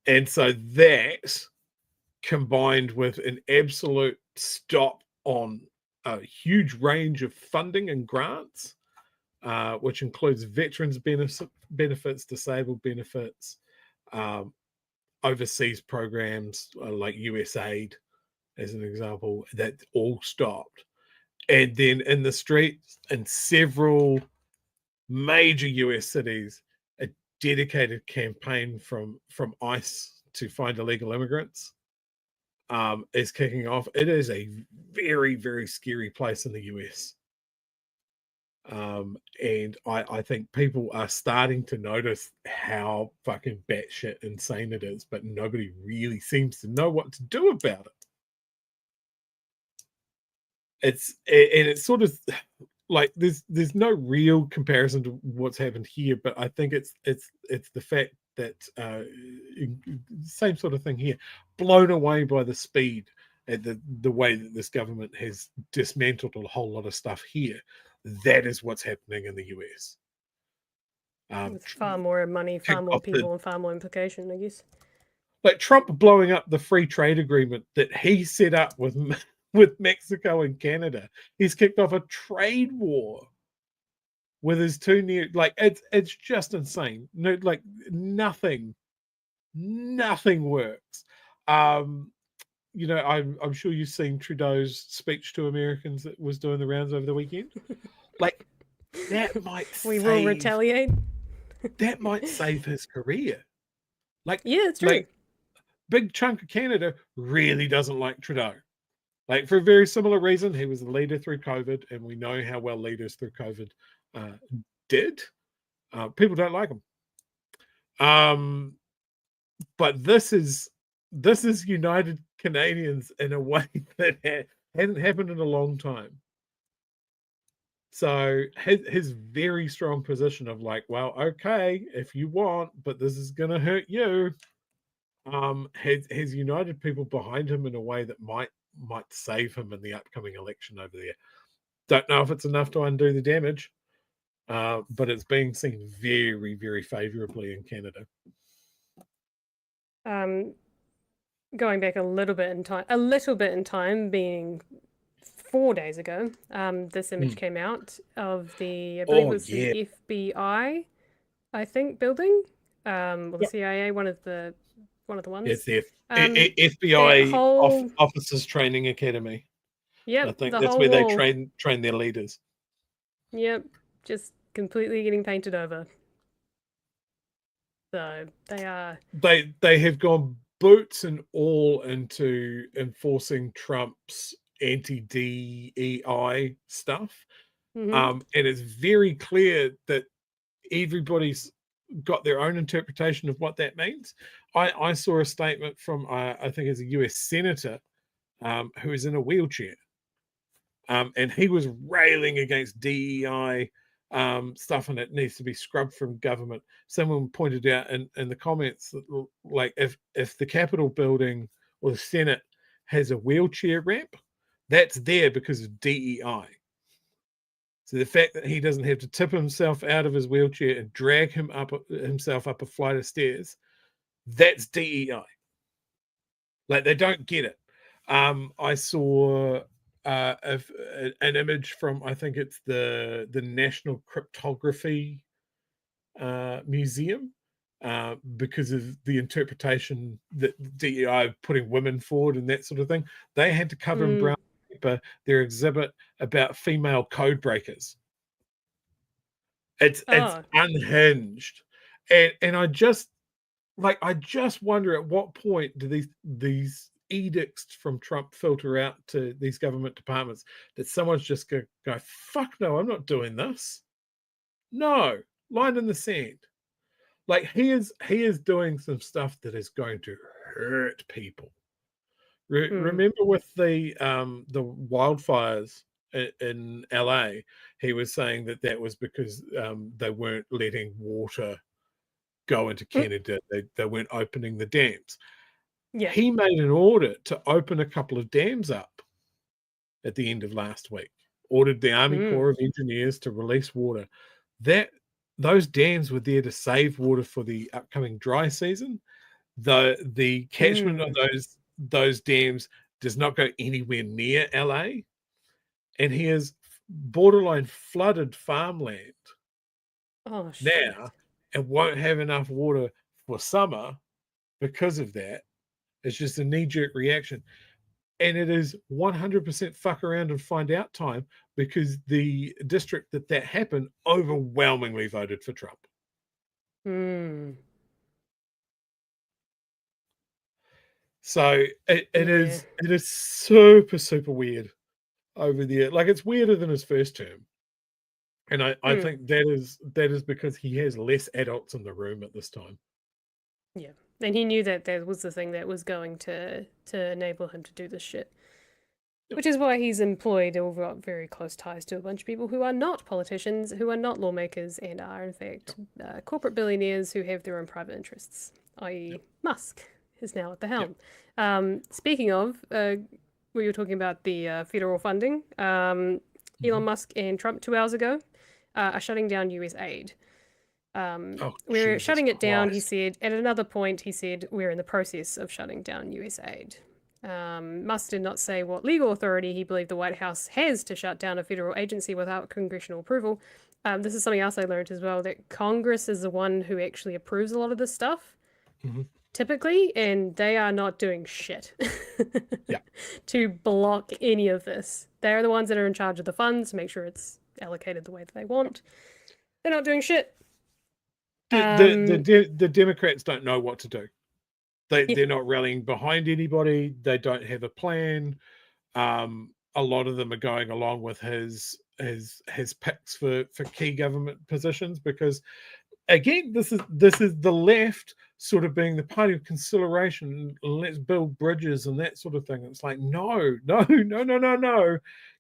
And so that, combined with an absolute stop on a huge range of funding and grants, which includes veterans benefits, disabled benefits, overseas programs like USAID, as an example, that all stopped. And then in the streets in several major US cities, a dedicated campaign from ICE to find illegal immigrants is kicking off. It is a very, very scary place in the US. And I think people are starting to notice how fucking batshit insane it is, but nobody really seems to know what to do about it. It's sort of like there's no real comparison to what's happened here, but I think it's the fact that same sort of thing here, blown away by the speed and the way that this government has dismantled a whole lot of stuff here. That is what's happening in the US. With far more money, far more people, and far more implication, I guess. Like Trump blowing up the free trade agreement that he set up with Mexico and Canada. He's kicked off a trade war with his two new, like it's just insane. No, like nothing works. you know, I'm sure you've seen Trudeau's speech to Americans that was doing the rounds over the weekend. Like, that might will retaliate. That might save his career. Like, yeah, it's true. Like, big chunk of Canada really doesn't like Trudeau. Like, for a very similar reason, he was the leader through COVID, and we know how well leaders through COVID did. People don't like him. But this is United Canadians in a way that hadn't happened in a long time. So his very strong position of like, well, okay, if you want, but this is going to hurt you, has united people behind him in a way that might save him in the upcoming election over there. Don't know if it's enough to undo the damage, but it's being seen very, very favorably in Canada. Going back a little bit in time, being 4 days ago, this image came out of the, I believe it was the FBI, I think, building, or the CIA, one of the ones. Yes, the FBI Officers Training Academy. Yeah, I think that's where they train their leaders. Yep, just completely getting painted over. So they are. They have gone boots and all into enforcing Trump's anti-DEI stuff. And it's very clear that everybody's got their own interpretation of what that means. I saw a statement from, I think it's a US senator who is in a wheelchair. And he was railing against DEI stuff, and it needs to be scrubbed from government. Someone pointed out in the comments that, like, if the Capitol building or the Senate has a wheelchair ramp, that's there because of DEI. So the fact that he doesn't have to tip himself out of his wheelchair and drag himself up a flight of stairs, that's DEI. Like, they don't get it. I saw an image from, I think it's the National Cryptography Museum, because of the interpretation that DEI putting women forward and that sort of thing. They had to cover in brown paper their exhibit about female code breakers. It's unhinged, and I just wonder at what point do these edicts from Trump filter out to these government departments that someone's just going to go, fuck no, I'm not doing this. No, line in the sand. Like, he is doing some stuff that is going to hurt people. Remember with the wildfires in LA, he was saying that was because they weren't letting water go into Canada. They weren't opening the dams. Yeah. He made an order to open a couple of dams up at the end of last week. Ordered the Army Corps of Engineers to release water. Those dams were there to save water for the upcoming dry season. The catchment of those dams does not go anywhere near LA, and he has borderline flooded farmland now and won't have enough water for summer because of that. It's just a knee-jerk reaction. And it is 100% fuck around and find out time, because the district that happened overwhelmingly voted for Trump. So it is super, super weird over there. Like, it's weirder than his first term. And I think that is because he has less adults in the room at this time. Yeah. And he knew that was the thing that was going to enable him to do this shit. Which is why he's employed or got very close ties to a bunch of people who are not politicians, who are not lawmakers, and are, in fact, corporate billionaires who have their own private interests, i.e. Musk is now at the helm. Speaking of, we were talking about the federal funding. Elon Musk and Trump 2 hours ago are shutting down US aid. We're shutting it down, he said. At another point, he said, we're in the process of shutting down US aid. Musk did not say what legal authority he believed the White House has to shut down a federal agency without congressional approval. This is something else I learned as well, that Congress is the one who actually approves a lot of this stuff. typically, and they are not doing shit to block any of this. They're the ones that are in charge of the funds, make sure it's allocated the way that they want. They're not doing shit. The Democrats don't know what to do. They're not rallying behind anybody. They don't have a plan. A lot of them are going along with his picks for key government positions because, again, this is the left sort of being the party of conciliation. Let's build bridges and that sort of thing. It's like, no.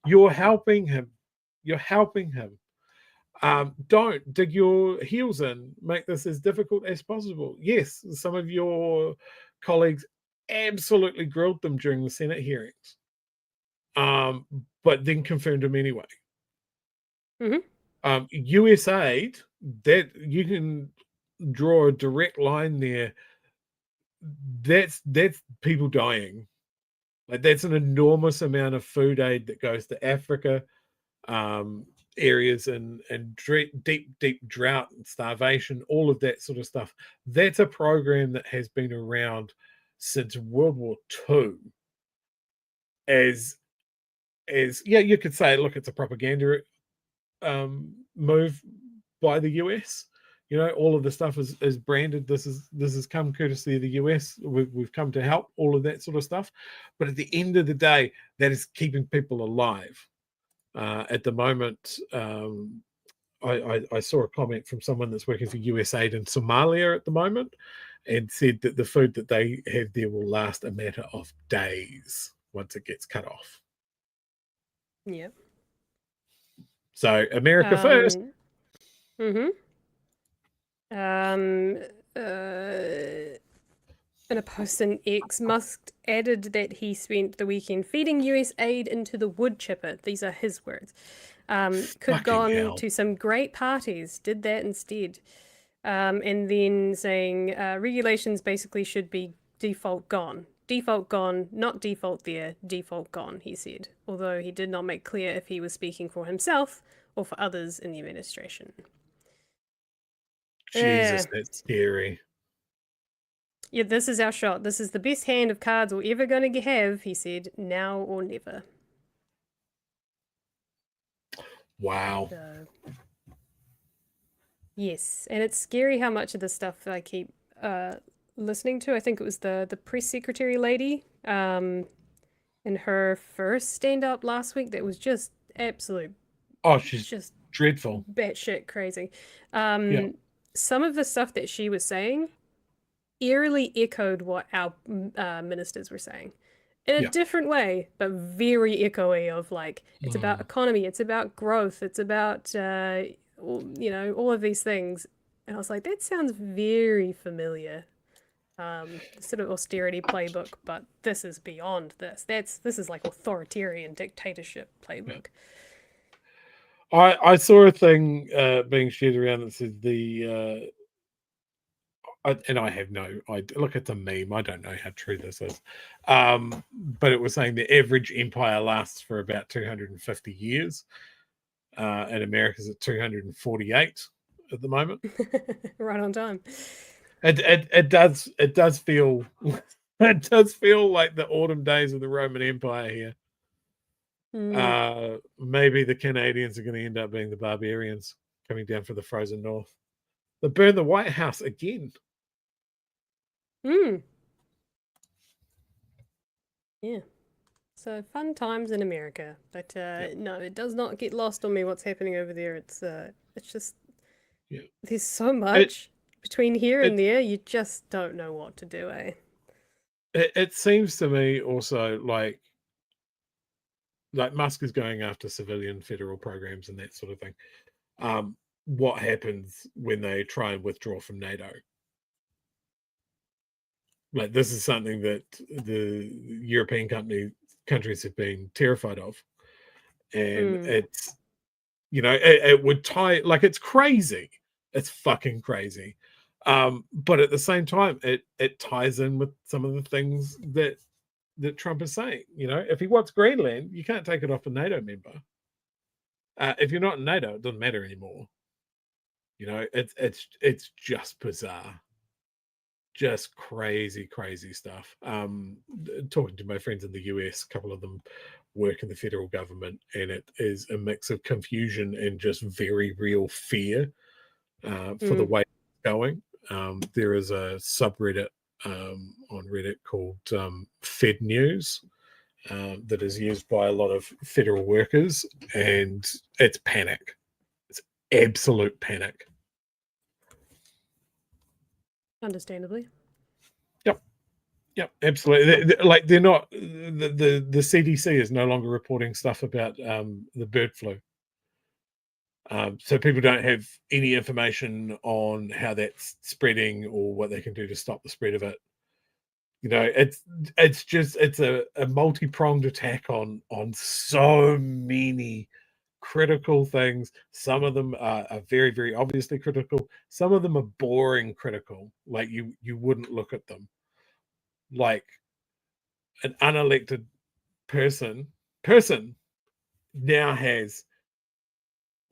You're helping him. Don't dig your heels in. Make this as difficult as possible. Yes, some of your colleagues absolutely grilled them during the Senate hearings, but then confirmed them anyway. US aid, that you can draw a direct line there. That's people dying. Like, that's an enormous amount of food aid that goes to Africa, areas and deep drought and starvation, all of that sort of stuff. That's a program that has been around since World War II. As you could say, look, it's a propaganda move by the US. You know, all of the stuff is branded. This has come courtesy of the US. We've come to help, all of that sort of stuff. But at the end of the day, that is keeping people alive. At the moment, I saw a comment from someone that's working for USAID in Somalia at the moment and said that the food that they have there will last a matter of days once it gets cut off. Yep. So America first. In a post in X, Musk added that he spent the weekend feeding US aid into the wood chipper. These are his words. Could gone to some great parties, did that instead. And then saying regulations basically should be default gone. Default gone, not default there, default gone, he said. Although he did not make clear if he was speaking for himself or for others in the administration. Jesus, that's scary. Yeah, this is our shot. This is the best hand of cards we're ever going to have, he said, now or never. Wow. So, yes, and it's scary how much of the stuff I keep listening to. I think it was the press secretary lady in her first stand-up last week that was just absolute... Oh, she's just dreadful. Batshit crazy. Some of the stuff that she was saying eerily echoed what our ministers were saying in a different way, but very echoey of like, it's about economy, it's about growth, it's about, all of these things. And I was like, that sounds very familiar. Sort of austerity playbook, but this is beyond this. This is like authoritarian dictatorship playbook. I saw a thing being shared around that said and I have no idea. Look, it's a meme. I don't know how true this is. But it was saying the average empire lasts for about 250 years. And America's at 248 at the moment. Right on time. It does feel like the autumn days of the Roman Empire here. Maybe the Canadians are going to end up being the barbarians coming down from the frozen north. They burn the White House again. Yeah. So fun times in America, but no, it does not get lost on me what's happening over there. It's just there's so much between here and there. You just don't know what to do. It seems to me also like Musk is going after civilian federal programs and that sort of thing. What happens when they try and withdraw from NATO? Like, this is something that the European countries have been terrified of, and it's, it would tie, like, it's crazy, it's fucking crazy, but at the same time, it ties in with some of the things that Trump is saying. If he wants Greenland, you can't take it off a NATO member. If you're not in NATO, it doesn't matter anymore. It's just bizarre. just crazy stuff. Talking to my friends in the US, a couple of them work in the federal government, and it is a mix of confusion and just very real fear for the way it's going. There is a subreddit on Reddit called Fed News that is used by a lot of federal workers, and it's panic. It's absolute panic. Understandably. Yep, absolutely. Like they're not the CDC is no longer reporting stuff about the bird flu. So people don't have any information on how that's spreading or what they can do to stop the spread of it. You know, it's a multi-pronged attack on so many critical things. Some of them are very, very obviously critical. Some of them are boring critical. Like you wouldn't look at them. Like an unelected person now has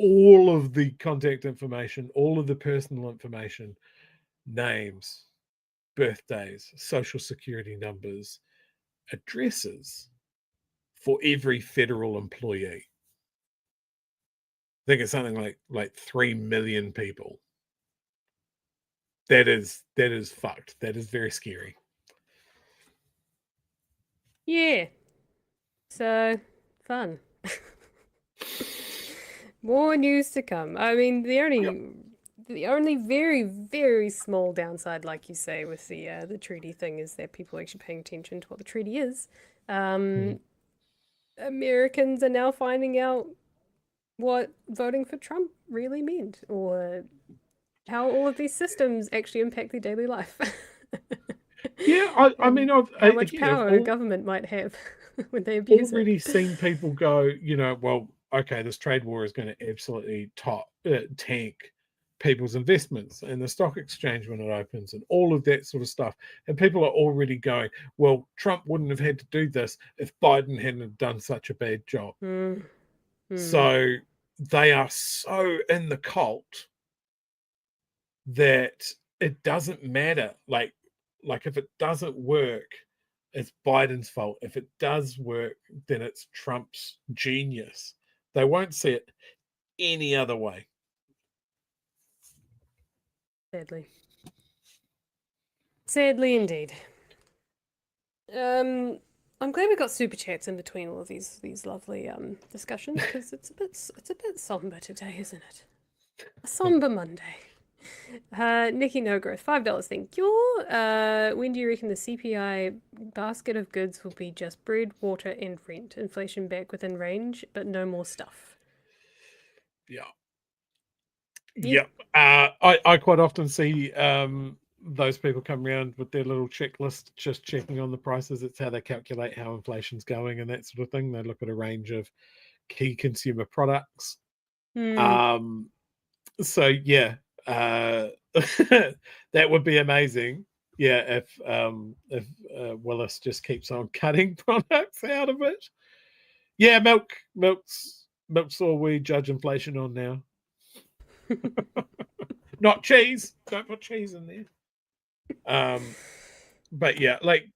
all of the contact information, all of the personal information, names, birthdays, social security numbers, addresses for every federal employee. I think it's something like 3 million people. That is fucked. That is very scary. Yeah. So fun. More news to come. I mean, the only very, very small downside, like you say, with the treaty thing is that people are actually paying attention to what the treaty is. Americans are now finding out what voting for Trump really meant, or how all of these systems actually impact their daily life. Yeah, I mean, how much power government might have when they abuse already it. seen people go, you know, well, okay, this trade war is going to absolutely tank people's investments and the stock exchange when it opens and all of that sort of stuff. And people are already going, well, Trump wouldn't have had to do this if Biden hadn't have done such a bad job. So they are so in the cult that it doesn't matter. Like if it doesn't work, it's Biden's fault. If it does work, then it's Trump's genius. They won't see it any other way. Sadly indeed. I'm glad we got super chats in between all of these lovely discussions, because it's a bit somber today, isn't it? A somber Monday. Nikki No Growth, $5, thank you. When do you reckon the CPI basket of goods will be just bread, water, and rent? Inflation back within range, but no more stuff. Yeah. I quite often see those people come around with their little checklist, just checking on the prices. It's how they calculate how inflation's going and that sort of thing. They look at a range of key consumer products. So yeah, that would be amazing. Yeah, if Willis just keeps on cutting products out of it. Yeah, milk's all we judge inflation on now. Not cheese. Don't put cheese in there. But yeah, like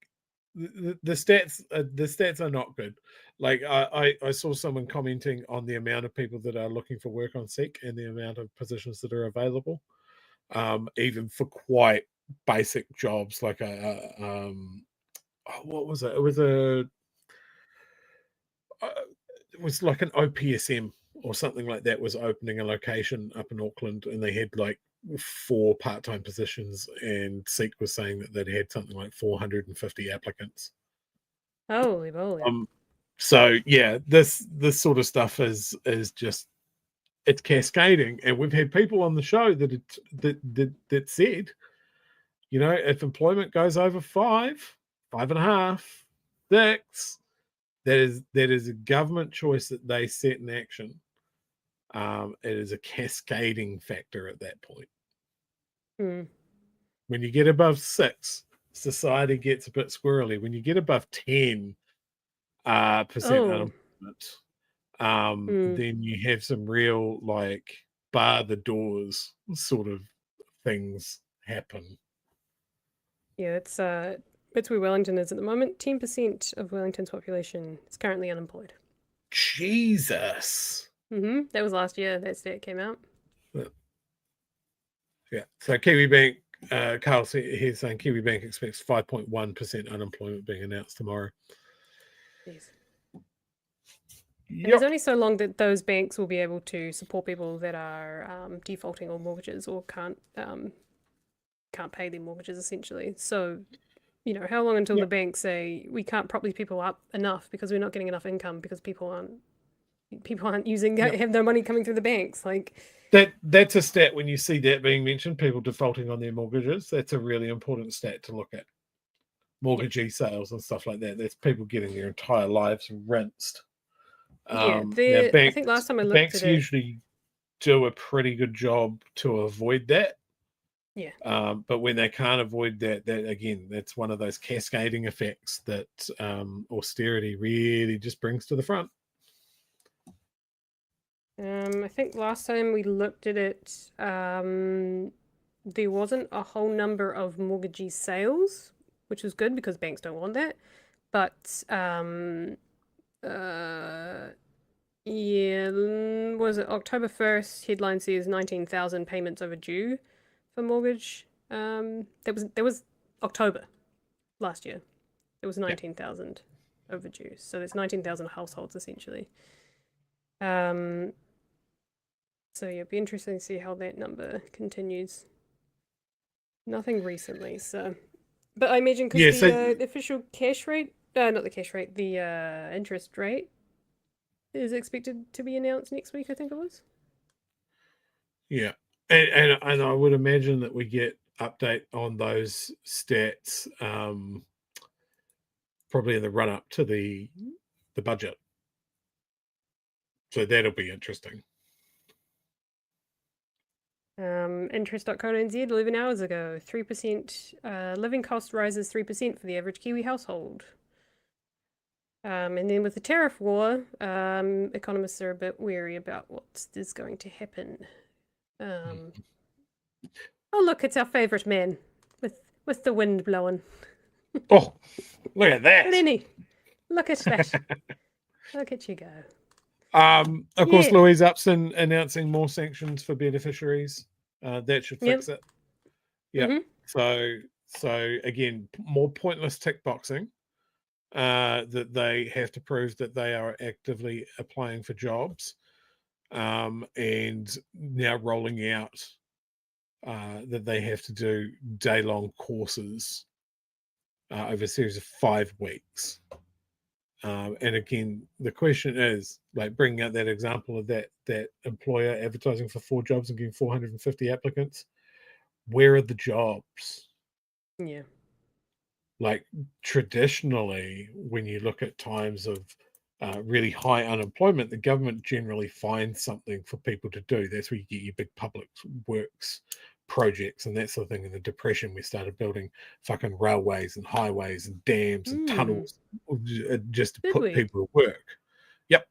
the stats are not good. Like I saw someone commenting on the amount of people that are looking for work on Seek and the amount of positions that are available, even for quite basic jobs. Like what was it? It was like an OPSM or something like that was opening a location up in Auckland, and they had like 4 part-time positions, and Seek was saying that they'd had something like 450 applicants. Holy moly. So yeah, this sort of stuff is just, it's cascading, and we've had people on the show that said, you know, if employment goes over 5.5, 6, that is a government choice that they set in action. It is a cascading factor at that point. When you get above 6, society gets a bit squirrely. When you get above 10% unemployment, then you have some real, like, bar the doors sort of things happen. Yeah, it's where Wellington is at the moment. 10% of Wellington's population is currently unemployed. Jesus. That was last year. That stat came out. Yeah. So Kiwi Bank, Carl here's saying Kiwi Bank expects 5.1% unemployment being announced tomorrow. Jeez. Yep. And there's only so long that those banks will be able to support people that are defaulting on mortgages or can't pay their mortgages, essentially. So, you know, how long until the banks say we can't prop these people up enough because we're not getting enough income because people aren't using have no money coming through the banks. Like that's a stat when you see that being mentioned, people defaulting on their mortgages. That's a really important stat to look at. Mortgagee sales and stuff like that. That's people getting their entire lives rinsed. I think last time I looked banks at it, usually do a pretty good job to avoid that. Yeah. But when they can't avoid that again, that's one of those cascading effects that austerity really just brings to the front. I think last time we looked at it, there wasn't a whole number of mortgagee sales, which was good because banks don't want that. But was it October 1st? Headline says 19,000 payments overdue for mortgage. That was October last year. It was 19,000 overdue. So there's 19,000 households essentially. So yeah, it'd be interesting to see how that number continues. Nothing recently, so. But I imagine because the official cash rate, not the cash rate, the interest rate is expected to be announced next week, I think it was. Yeah, and I would imagine that we get update on those stats probably in the run up to the budget. So that'll be interesting. Interest.co.nz 11 hours ago, 3%, living cost rises 3% for the average Kiwi household. And then with the tariff war, economists are a bit wary about what is going to happen. Oh look, it's our favourite man with the wind blowing. Oh, look at that. Lenny, look at that. Look at you go. Of course, Louise Upson announcing more sanctions for beneficiaries. That should fix it. Yeah. So again, more pointless tick boxing. That they have to prove that they are actively applying for jobs, and now rolling out that they have to do day-long courses over a series of 5 weeks. And again, the question is, like, bringing out that example of that employer advertising for 4 jobs and getting 450 applicants. Where are the jobs? Yeah. Like, traditionally, when you look at times of really high unemployment, the government generally finds something for people to do. That's where you get your big public works projects and that sort of thing. In the Depression, we started building fucking railways and highways and dams and tunnels just to put people to work. Yep,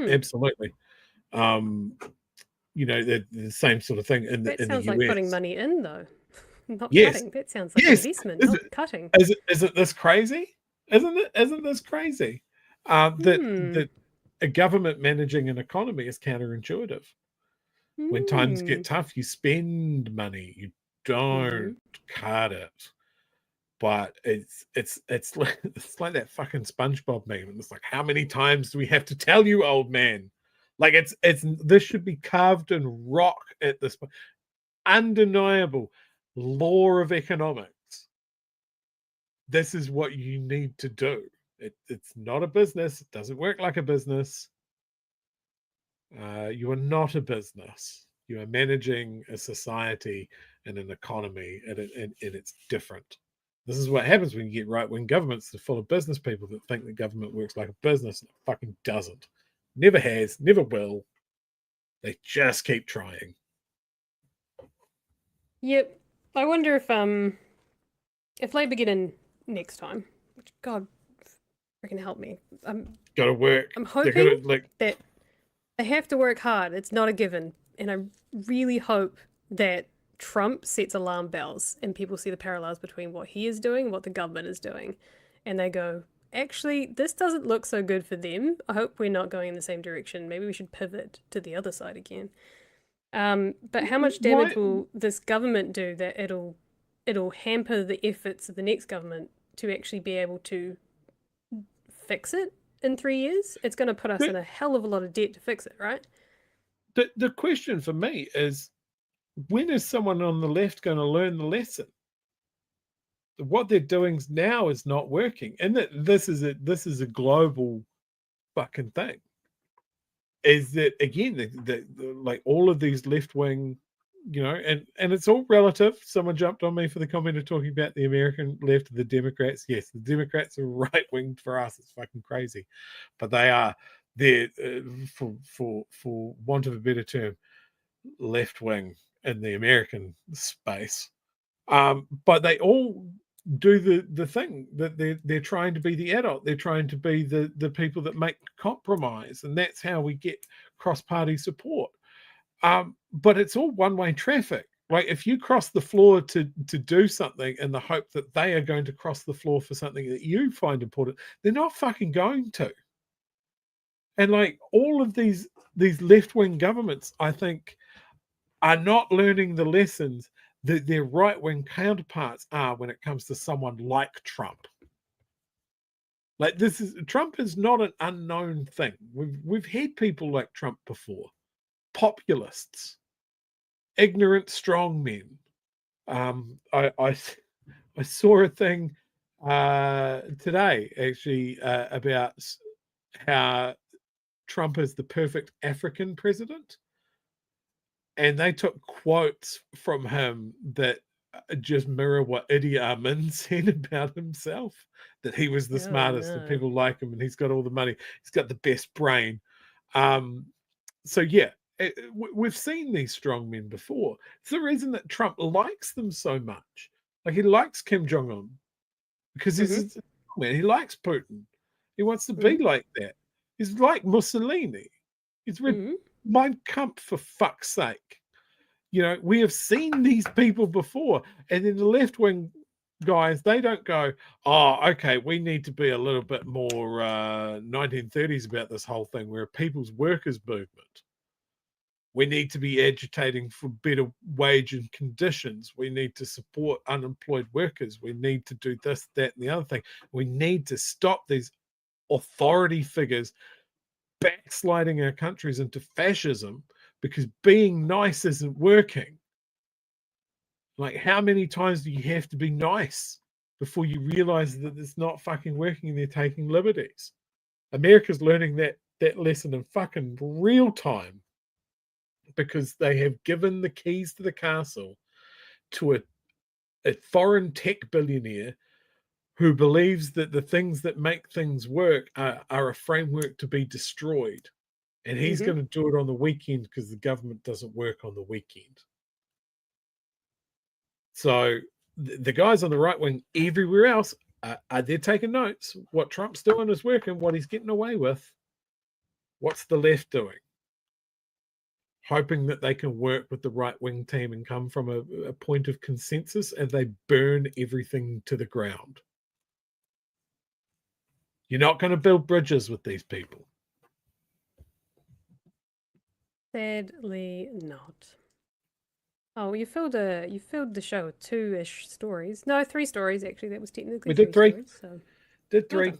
absolutely. You know, the same sort of thing in the US. Sounds like putting money in, though. Not cutting. That sounds like investment, not cutting. Isn't this crazy? Isn't this crazy? That a government managing an economy is counterintuitive. When times get tough, you spend money. You don't cut it. But it's like that fucking SpongeBob meme. It's like, how many times do we have to tell you, old man? Like, this should be carved in rock at this point. Undeniable law of economics. This is what you need to do. It's not a business. It doesn't work like a business. You are not a business. You are managing a society and an economy, and it's different. This is what happens when you get right-wing governments that are full of business people that think the government works like a business. And it fucking doesn't. Never has, never will. They just keep trying. Yep. I wonder if Labour get in next time, which, God, freaking help me. Got to work. I'm hoping that they have to work hard. It's not a given. And I really hope that Trump sets alarm bells and people see the parallels between what he is doing and what the government is doing. And they go, actually, this doesn't look so good for them. I hope we're not going in the same direction. Maybe we should pivot to the other side again. But how much damage will this government do that it'll hamper the efforts of the next government to actually be able to fix it in 3 years? It's going to put us in a hell of a lot of debt to fix it, right? The question for me is, when is someone on the left going to learn the lesson? What they're doing now is not working, and that this is a global fucking thing. Is that again, the like all of these left wing, and it's all relative. Someone jumped on me for the comment of talking about the American left, the Democrats. Yes, the Democrats are right wing for us. It's fucking crazy, but they're for want of a better term, left wing in the American space. But they all do the thing that they're trying to be the adult. They're trying to be the people that make compromise, and that's how we get cross-party support. But it's all one-way traffic. Like if you cross the floor to do something in the hope that they are going to cross the floor for something that you find important, they're not fucking going to. And like all of these left-wing governments, I think, are not learning the lessons that their right-wing counterparts are when it comes to someone like Trump. Like Trump is not an unknown thing. We've had people like Trump before, populists, ignorant strongmen. I saw a thing today actually about how Trump is the perfect African president. And they took quotes from him that just mirror what Idi Amin said about himself, that he was the smartest and people like him and he's got all the money. He's got the best brain. So, yeah, we've seen these strong men before. It's the reason that Trump likes them so much. Like he likes Kim Jong-un because he's a man. He likes Putin. He wants to be like that. He's like Mussolini. He's read Mein Kampf, for fuck's sake. We have seen these people before. And then the left-wing guys, they don't go, oh, okay, we need to be a little bit more 1930s about this whole thing. We're a people's workers movement. We need to be agitating for better wage and conditions. We need to support unemployed workers. We need to do this, that, and the other thing. We need to stop these authority figures backsliding our countries into fascism because being nice isn't working. Like, how many times do you have to be nice before you realize that it's not fucking working and they're taking liberties? America's learning that lesson in fucking real time because they have given the keys to the castle to a foreign tech billionaire who believes that the things that make things work are a framework to be destroyed. And he's going to do it on the weekend because the government doesn't work on the weekend. So the guys on the right wing everywhere else, they're taking notes. What Trump's doing is working. What he's getting away with. What's the left doing? Hoping that they can work with the right wing team and come from a point of consensus, and they burn everything to the ground. You're not going to build bridges with these people. Sadly not. Oh, you filled the show with 2-ish stories. No, 3 stories actually. That was technically we did 3. Stories, so. Did 3.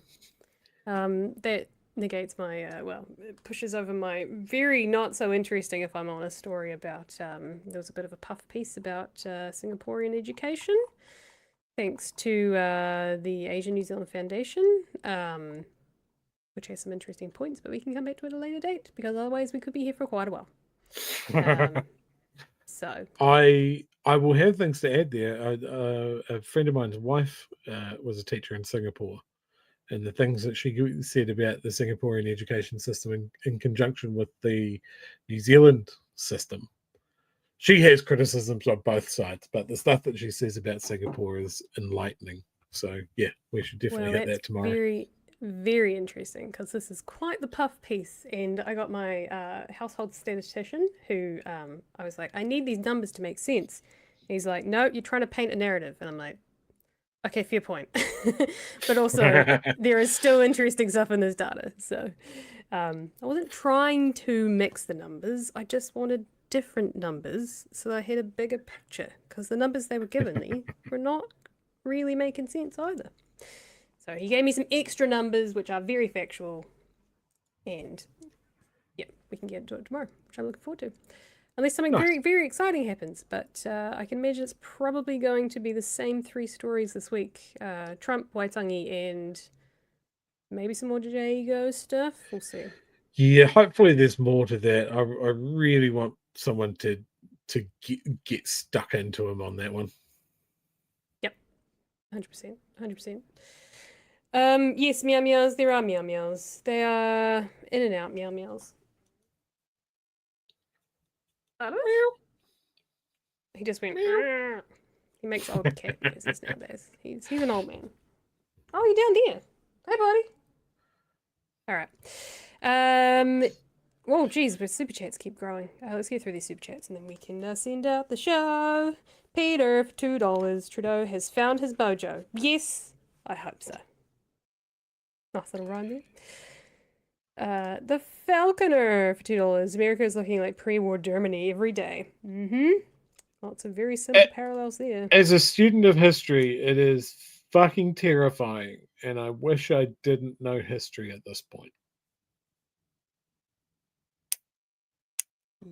That negates my it pushes over my very not so interesting, if I'm honest, story about there was a bit of a puff piece about Singaporean education. Thanks to the Asian New Zealand Foundation, which has some interesting points, but we can come back to it at a later date because otherwise we could be here for quite a while. So I will have things to add there. A friend of mine's wife was a teacher in Singapore, and the things that she said about the Singaporean education system in conjunction with the New Zealand system. She has criticisms on both sides, but the stuff that she says about Singapore is enlightening. So, yeah, we should definitely hit that tomorrow. Very, very interesting because this is quite the puff piece. And I got my household statistician who I was like, I need these numbers to make sense. He's like, no, you're trying to paint a narrative. And I'm like, okay, fair point. But also, there is still interesting stuff in this data. So I wasn't trying to mix the numbers. I just wanted different numbers so I had a bigger picture, because the numbers they were giving me were not really making sense either. So he gave me some extra numbers, which are very factual. And yeah, we can get into it tomorrow, which I'm looking forward to. Unless something very, very exciting happens. But I can imagine it's probably going to be the same 3 stories this week. Trump, Waitangi, and maybe some more Jago stuff. We'll see. Yeah, hopefully there's more to that. I really want someone to get stuck into him on that one. Yep, 100%, 100%. Yes, meow meows. There are meow meows. They are in and out meow meows. I don't know. He just went. Meow. He makes old cat noises nowadays. He's an old man. Oh, you're down there. Hey, buddy. All right. Oh, geez, but super chats keep growing. Let's get through these super chats and then we can send out the show. Peter for $2. Trudeau has found his mojo. Yes, I hope so. Nice little rhyme there. The Falconer for $2. America is looking like pre-war Germany every day. Lots of very simple parallels there. As a student of history, it is fucking terrifying, and I wish I didn't know history at this point.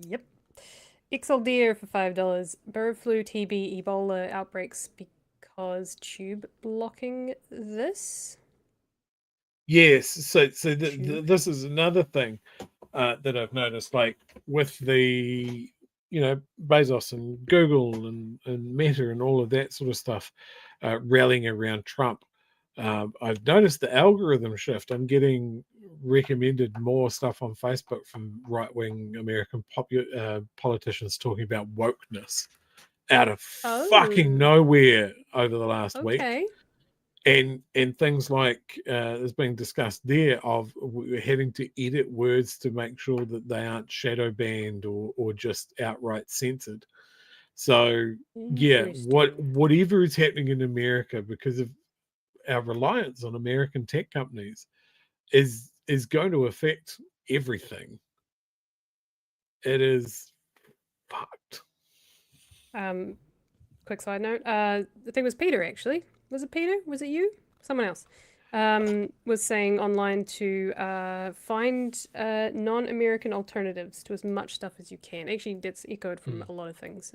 Yep. XL Deer for $5. Bird flu, TB, Ebola outbreaks because tube blocking this. Yes, so this is another thing that I've noticed, like with the Bezos and Google and Meta and all of that sort of stuff rallying around Trump. I've noticed the algorithm shift. I'm getting recommended more stuff on Facebook from right-wing American politicians talking about wokeness out of fucking nowhere over the last week. And things like is being discussed there of having to edit words to make sure that they aren't shadow banned or just outright censored. So yeah, whatever is happening in America because of our reliance on American tech companies is going to affect everything. It is fucked. Quick side note. The thing was Peter actually. Was it Peter? Was it you? Someone else was saying online to find non-American alternatives to as much stuff as you can. Actually, that's echoed from a lot of things.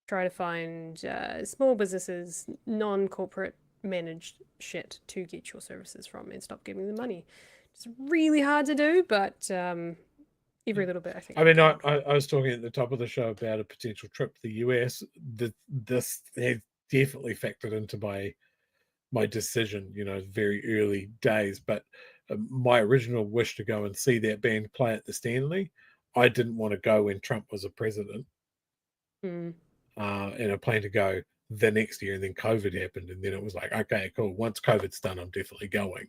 Try to find small businesses, non-corporate managed shit to get your services from and stop giving them money. It's really hard to do, but every little bit, I think. I mean, I was talking at the top of the show about a potential trip to the US. This has definitely factored into my decision, very early days. But my original wish to go and see that band play at the Stanley, I didn't want to go when Trump was a president. And I planned to go the next year, and then COVID happened, and then it was like, okay, cool. Once COVID's done, I'm definitely going.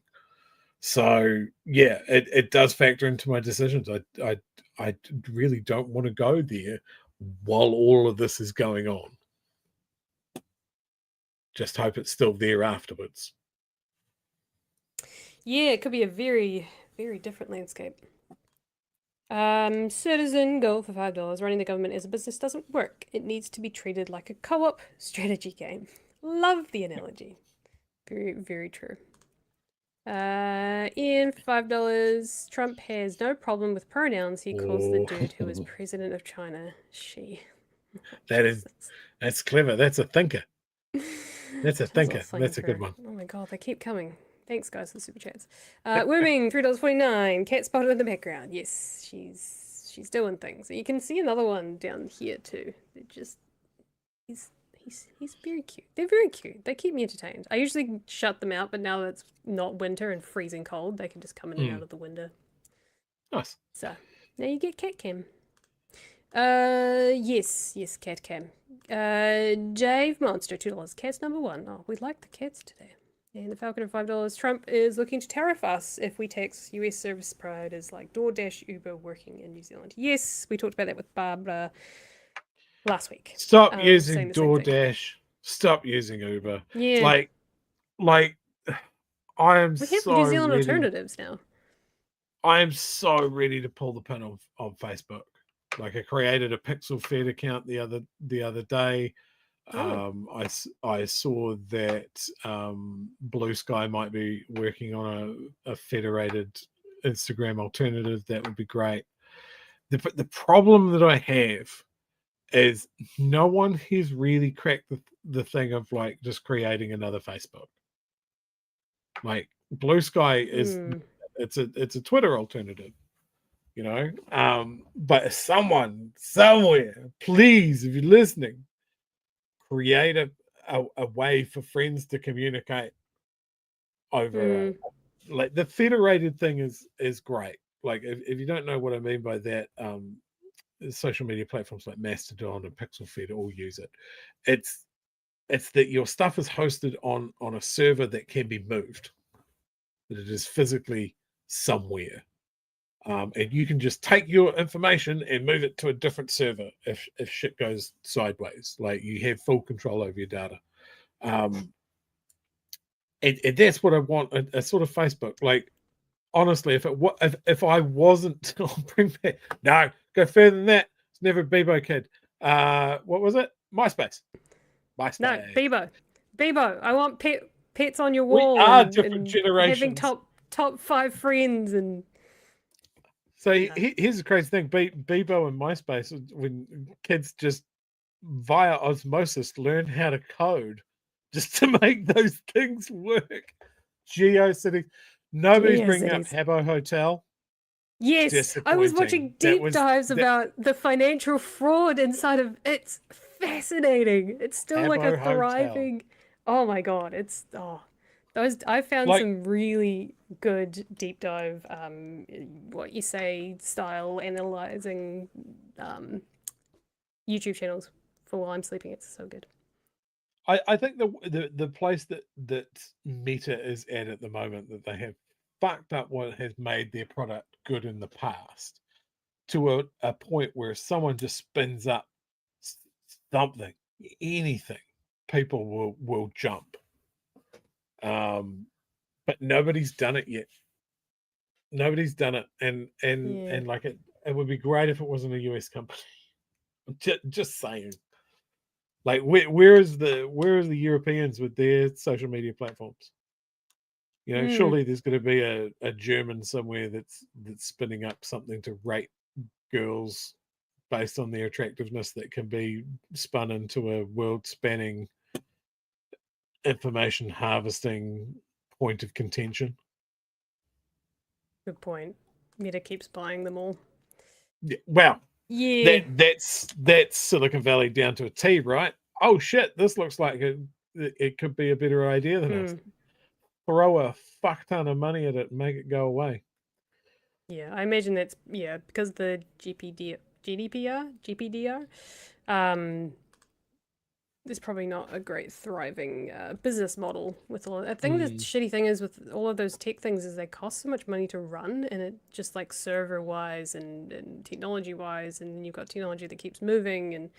So yeah, it does factor into my decisions. I really don't want to go there while all of this is going on. Just hope it's still there afterwards. Yeah, it could be a very, very different landscape. Citizen Go for $5. Running the government as a business doesn't work. It needs to be treated like a co-op strategy game. Love the analogy. Very, very true. Ian for $5. Trump has no problem with pronouns. He calls the dude who is president of China she. That's clever. That's a thinker. That's a thinker. That's a good one. Oh my god, they keep coming. Thanks, guys, for the super chats. Worming, $3.49. Cat spotted in the background. Yes, she's doing things. You can see another one down here too. He's very cute. They're very cute. They keep me entertained. I usually shut them out, but now that it's not winter and freezing cold, they can just come in and out of the window. Nice. So now you get cat cam. Yes, cat cam. Dave Monster, $2. Cats number 1. Oh, we like the cats today. And the Falcon at $5. Trump is looking to tariff us if we tax US service providers like DoorDash, Uber working in New Zealand. Yes, we talked about that with Barbara. last week. Stop saying using the same thing. DoorDash. Stop using Uber. Yeah. Like I am We have so New Zealand ready. alternatives now. I am so ready to pull the pin on Facebook. Like I created a Pixel Fed account the other day. I saw that Blue Sky might be working on a federated Instagram alternative. That would be great. The problem that I have is no one has really cracked the thing of like just creating another Facebook. Like Blue Sky is it's a Twitter alternative, you know. But someone somewhere, please, if you're listening, create a way for friends to communicate over like the federated thing is great. Like if you don't know what I mean by that, social media platforms like Mastodon and Pixel Fed all use it. It's that your stuff is hosted on a server that can be moved, that it is physically somewhere. And you can just take your information and move it to a different server if shit goes sideways. Like you have full control over your data. And that's what I want, a sort of Facebook. Like, honestly, if I wasn't, I'll bring back, no, go further than that. It's never a Bebo kid. What was it? MySpace. No, Bebo. I want pets on your wall. We are different generations. Having top 5 friends and. So here's the crazy thing: Bebo and MySpace, when kids just via osmosis learn how to code just to make those things work. GeoCities. Nobody's bringing up Habbo Hotel. Yes, I was watching deep dives about the financial fraud inside of it's fascinating. It's still like a thriving. Oh my god, it's those I found some really good deep dive what you say style analyzing YouTube channels for while I'm sleeping. It's so good. I think the place that Meta is at the moment, that they have fucked up what has made their product good in the past to a point where someone just spins up something, anything, people will jump. But nobody's done it yet. Nobody's done it, and like it would be great if it wasn't a US company. Just saying. Like where is the Europeans with their social media platforms? You know, surely there's going to be a German somewhere that's spinning up something to rate girls based on their attractiveness that can be spun into a world-spanning information harvesting point of contention. Good point. Meta keeps buying them all. Yeah, well, yeah, that's Silicon Valley down to a T, right? Oh shit, this looks like it could be a better idea than us. Throw a fuck ton of money at it and make it go away. Yeah, I imagine that's because the GDPR, there's probably not a great thriving business model with all. I think the shitty thing is with all of those tech things is they cost so much money to run, and it just like server wise and technology wise, and then you've got technology that keeps moving and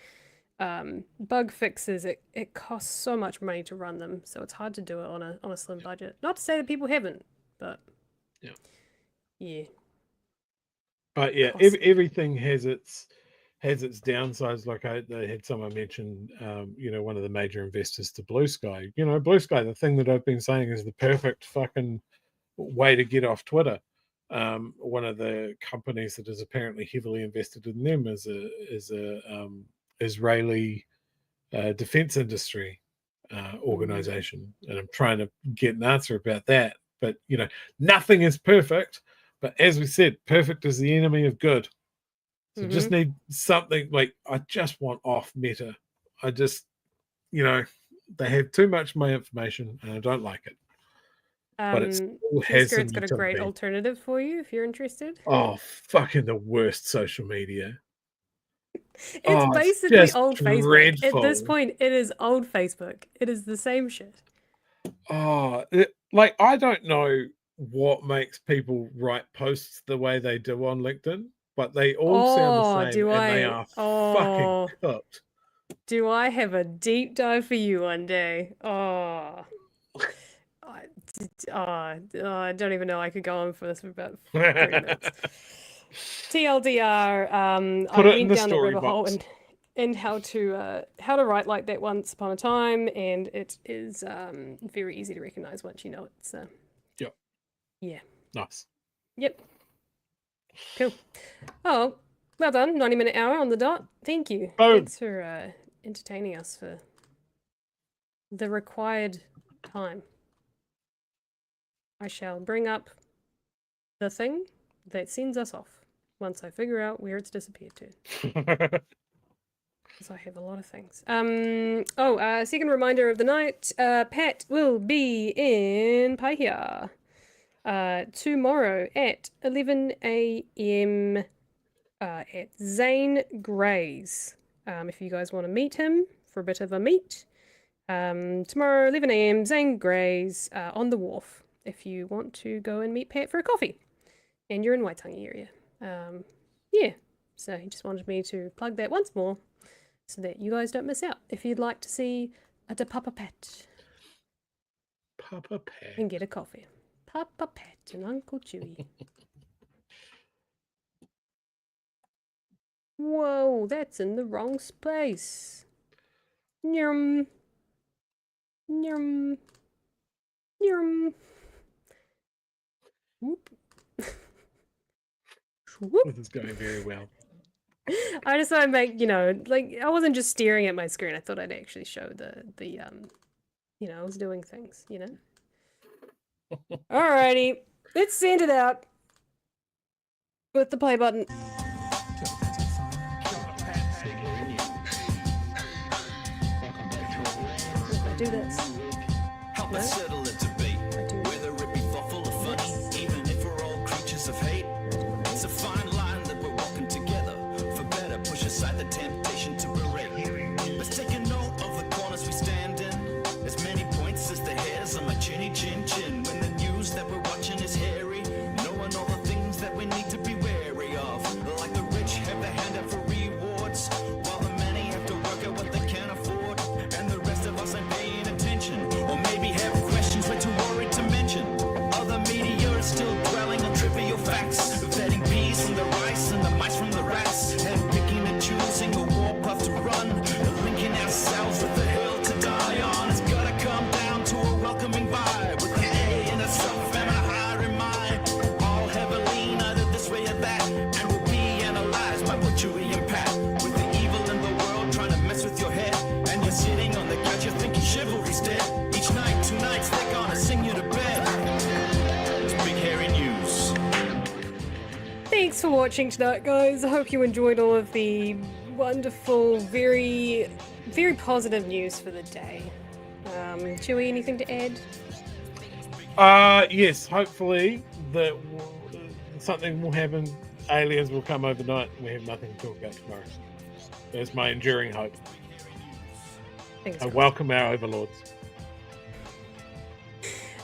bug fixes. It costs so much money to run them, so it's hard to do it on a slim budget. Not to say that people haven't, but yeah. But yeah, everything has its downsides. Like I had someone mention, one of the major investors to Blue Sky. You know, Blue Sky, the thing that I've been saying is the perfect fucking way to get off Twitter. One of the companies that is apparently heavily invested in them is a Israeli defense industry organization, and I'm trying to get an answer about that. But nothing is perfect. But as we said, perfect is the enemy of good. So just need something like, I just want off Meta. I just, they have too much of my information and I don't like it. But it still has some got a great alternative for you if you're interested. Oh, fucking the worst social media. It's basically old Facebook. At this point, it is old Facebook. It is the same shit. I don't know what makes people write posts the way they do on LinkedIn, but they all sound the same, and they are fucking cooked. Do I have a deep dive for you one day? Oh. I don't even know. I could go on for this for about 30 minutes. TLDR, I went down the rabbit hole and how to write like that once upon a time, and it is very easy to recognize once you know it. So. Yep. Yeah. Nice. Yep. Cool. Oh, well done. 90-minute hour on the dot. Thank you. Boom. Thanks for entertaining us for the required time. I shall bring up the thing that sends us off once I figure out where it's disappeared to. Because I have a lot of things. Second reminder of the night. Pat will be in Paihia tomorrow at 11 a.m. At Zane Gray's. If you guys want to meet him for a bit of a meet. Tomorrow, 11 a.m., Zane Gray's on the wharf. If you want to go and meet Pat for a coffee. And you're in Waitangi area. Yeah. So he just wanted me to plug that once more. So that you guys don't miss out. If you'd like to see a Te Papa Pat. Papa Pat. And get a coffee. Papa Pat and Uncle Chewie. Whoa, that's in the wrong space. Nyum. Nyum. Nyum. Whoop. Whoop. This is going very well. I just thought I'd make, like, I wasn't just staring at my screen. I thought I'd actually show the I was doing things, Alrighty, let's send it out with the play button. I do this. Help us settle a debate, whether it be thoughtful or funny, even if we're all creatures of hate. It's a fine line that we're walking together. For better, push aside the temptation to berate. Let's take a note of the corners we stand in. As many points as the hairs on my chinny chin chin. When the news that we're watching is hairy, knowing all the things that we need to be wary of. Like the rich have their hand out for rewards, while the many have to work out what they can afford. And the rest of us ain't paying attention, or maybe have questions we're too worried to mention. Other media is still dwelling on trivial facts, vetting bees from the rice and the mice from the rats, and picking and choosing a warpath to run, and linking ourselves with the hill to die on. It's gotta come down to a welcoming vibe, with an A and a self and a higher in mind. All have a lean either this way or that, and will be analyzed by what Chewie and Pat. With the evil in the world trying to mess with your head, and you're sitting on the couch, you're thinking chivalry's dead. Each night, 2 nights, they're gonna sing you to bed. It's Big Hairy News. Thanks for watching tonight, guys. I hope you enjoyed all of the wonderful, very, very positive news for the day. Chewie, anything to add? Yes, hopefully that something will happen. Aliens will come overnight and we have nothing to talk about tomorrow. That's my enduring hope. I welcome our overlords.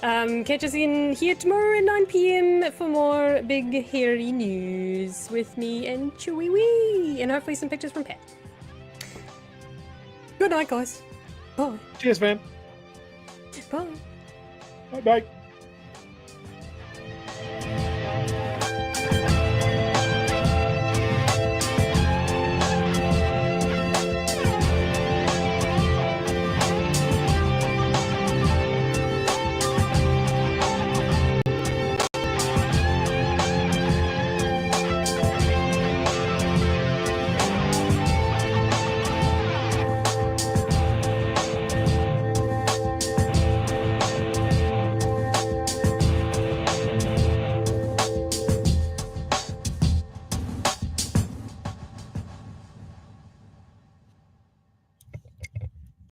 Catch us in here tomorrow at 9 p.m. for more Big Hairy News with me and Chewie Wee, and hopefully some pictures from Pat. Good night, guys. Bye. Cheers, man. Bye. Bye-bye.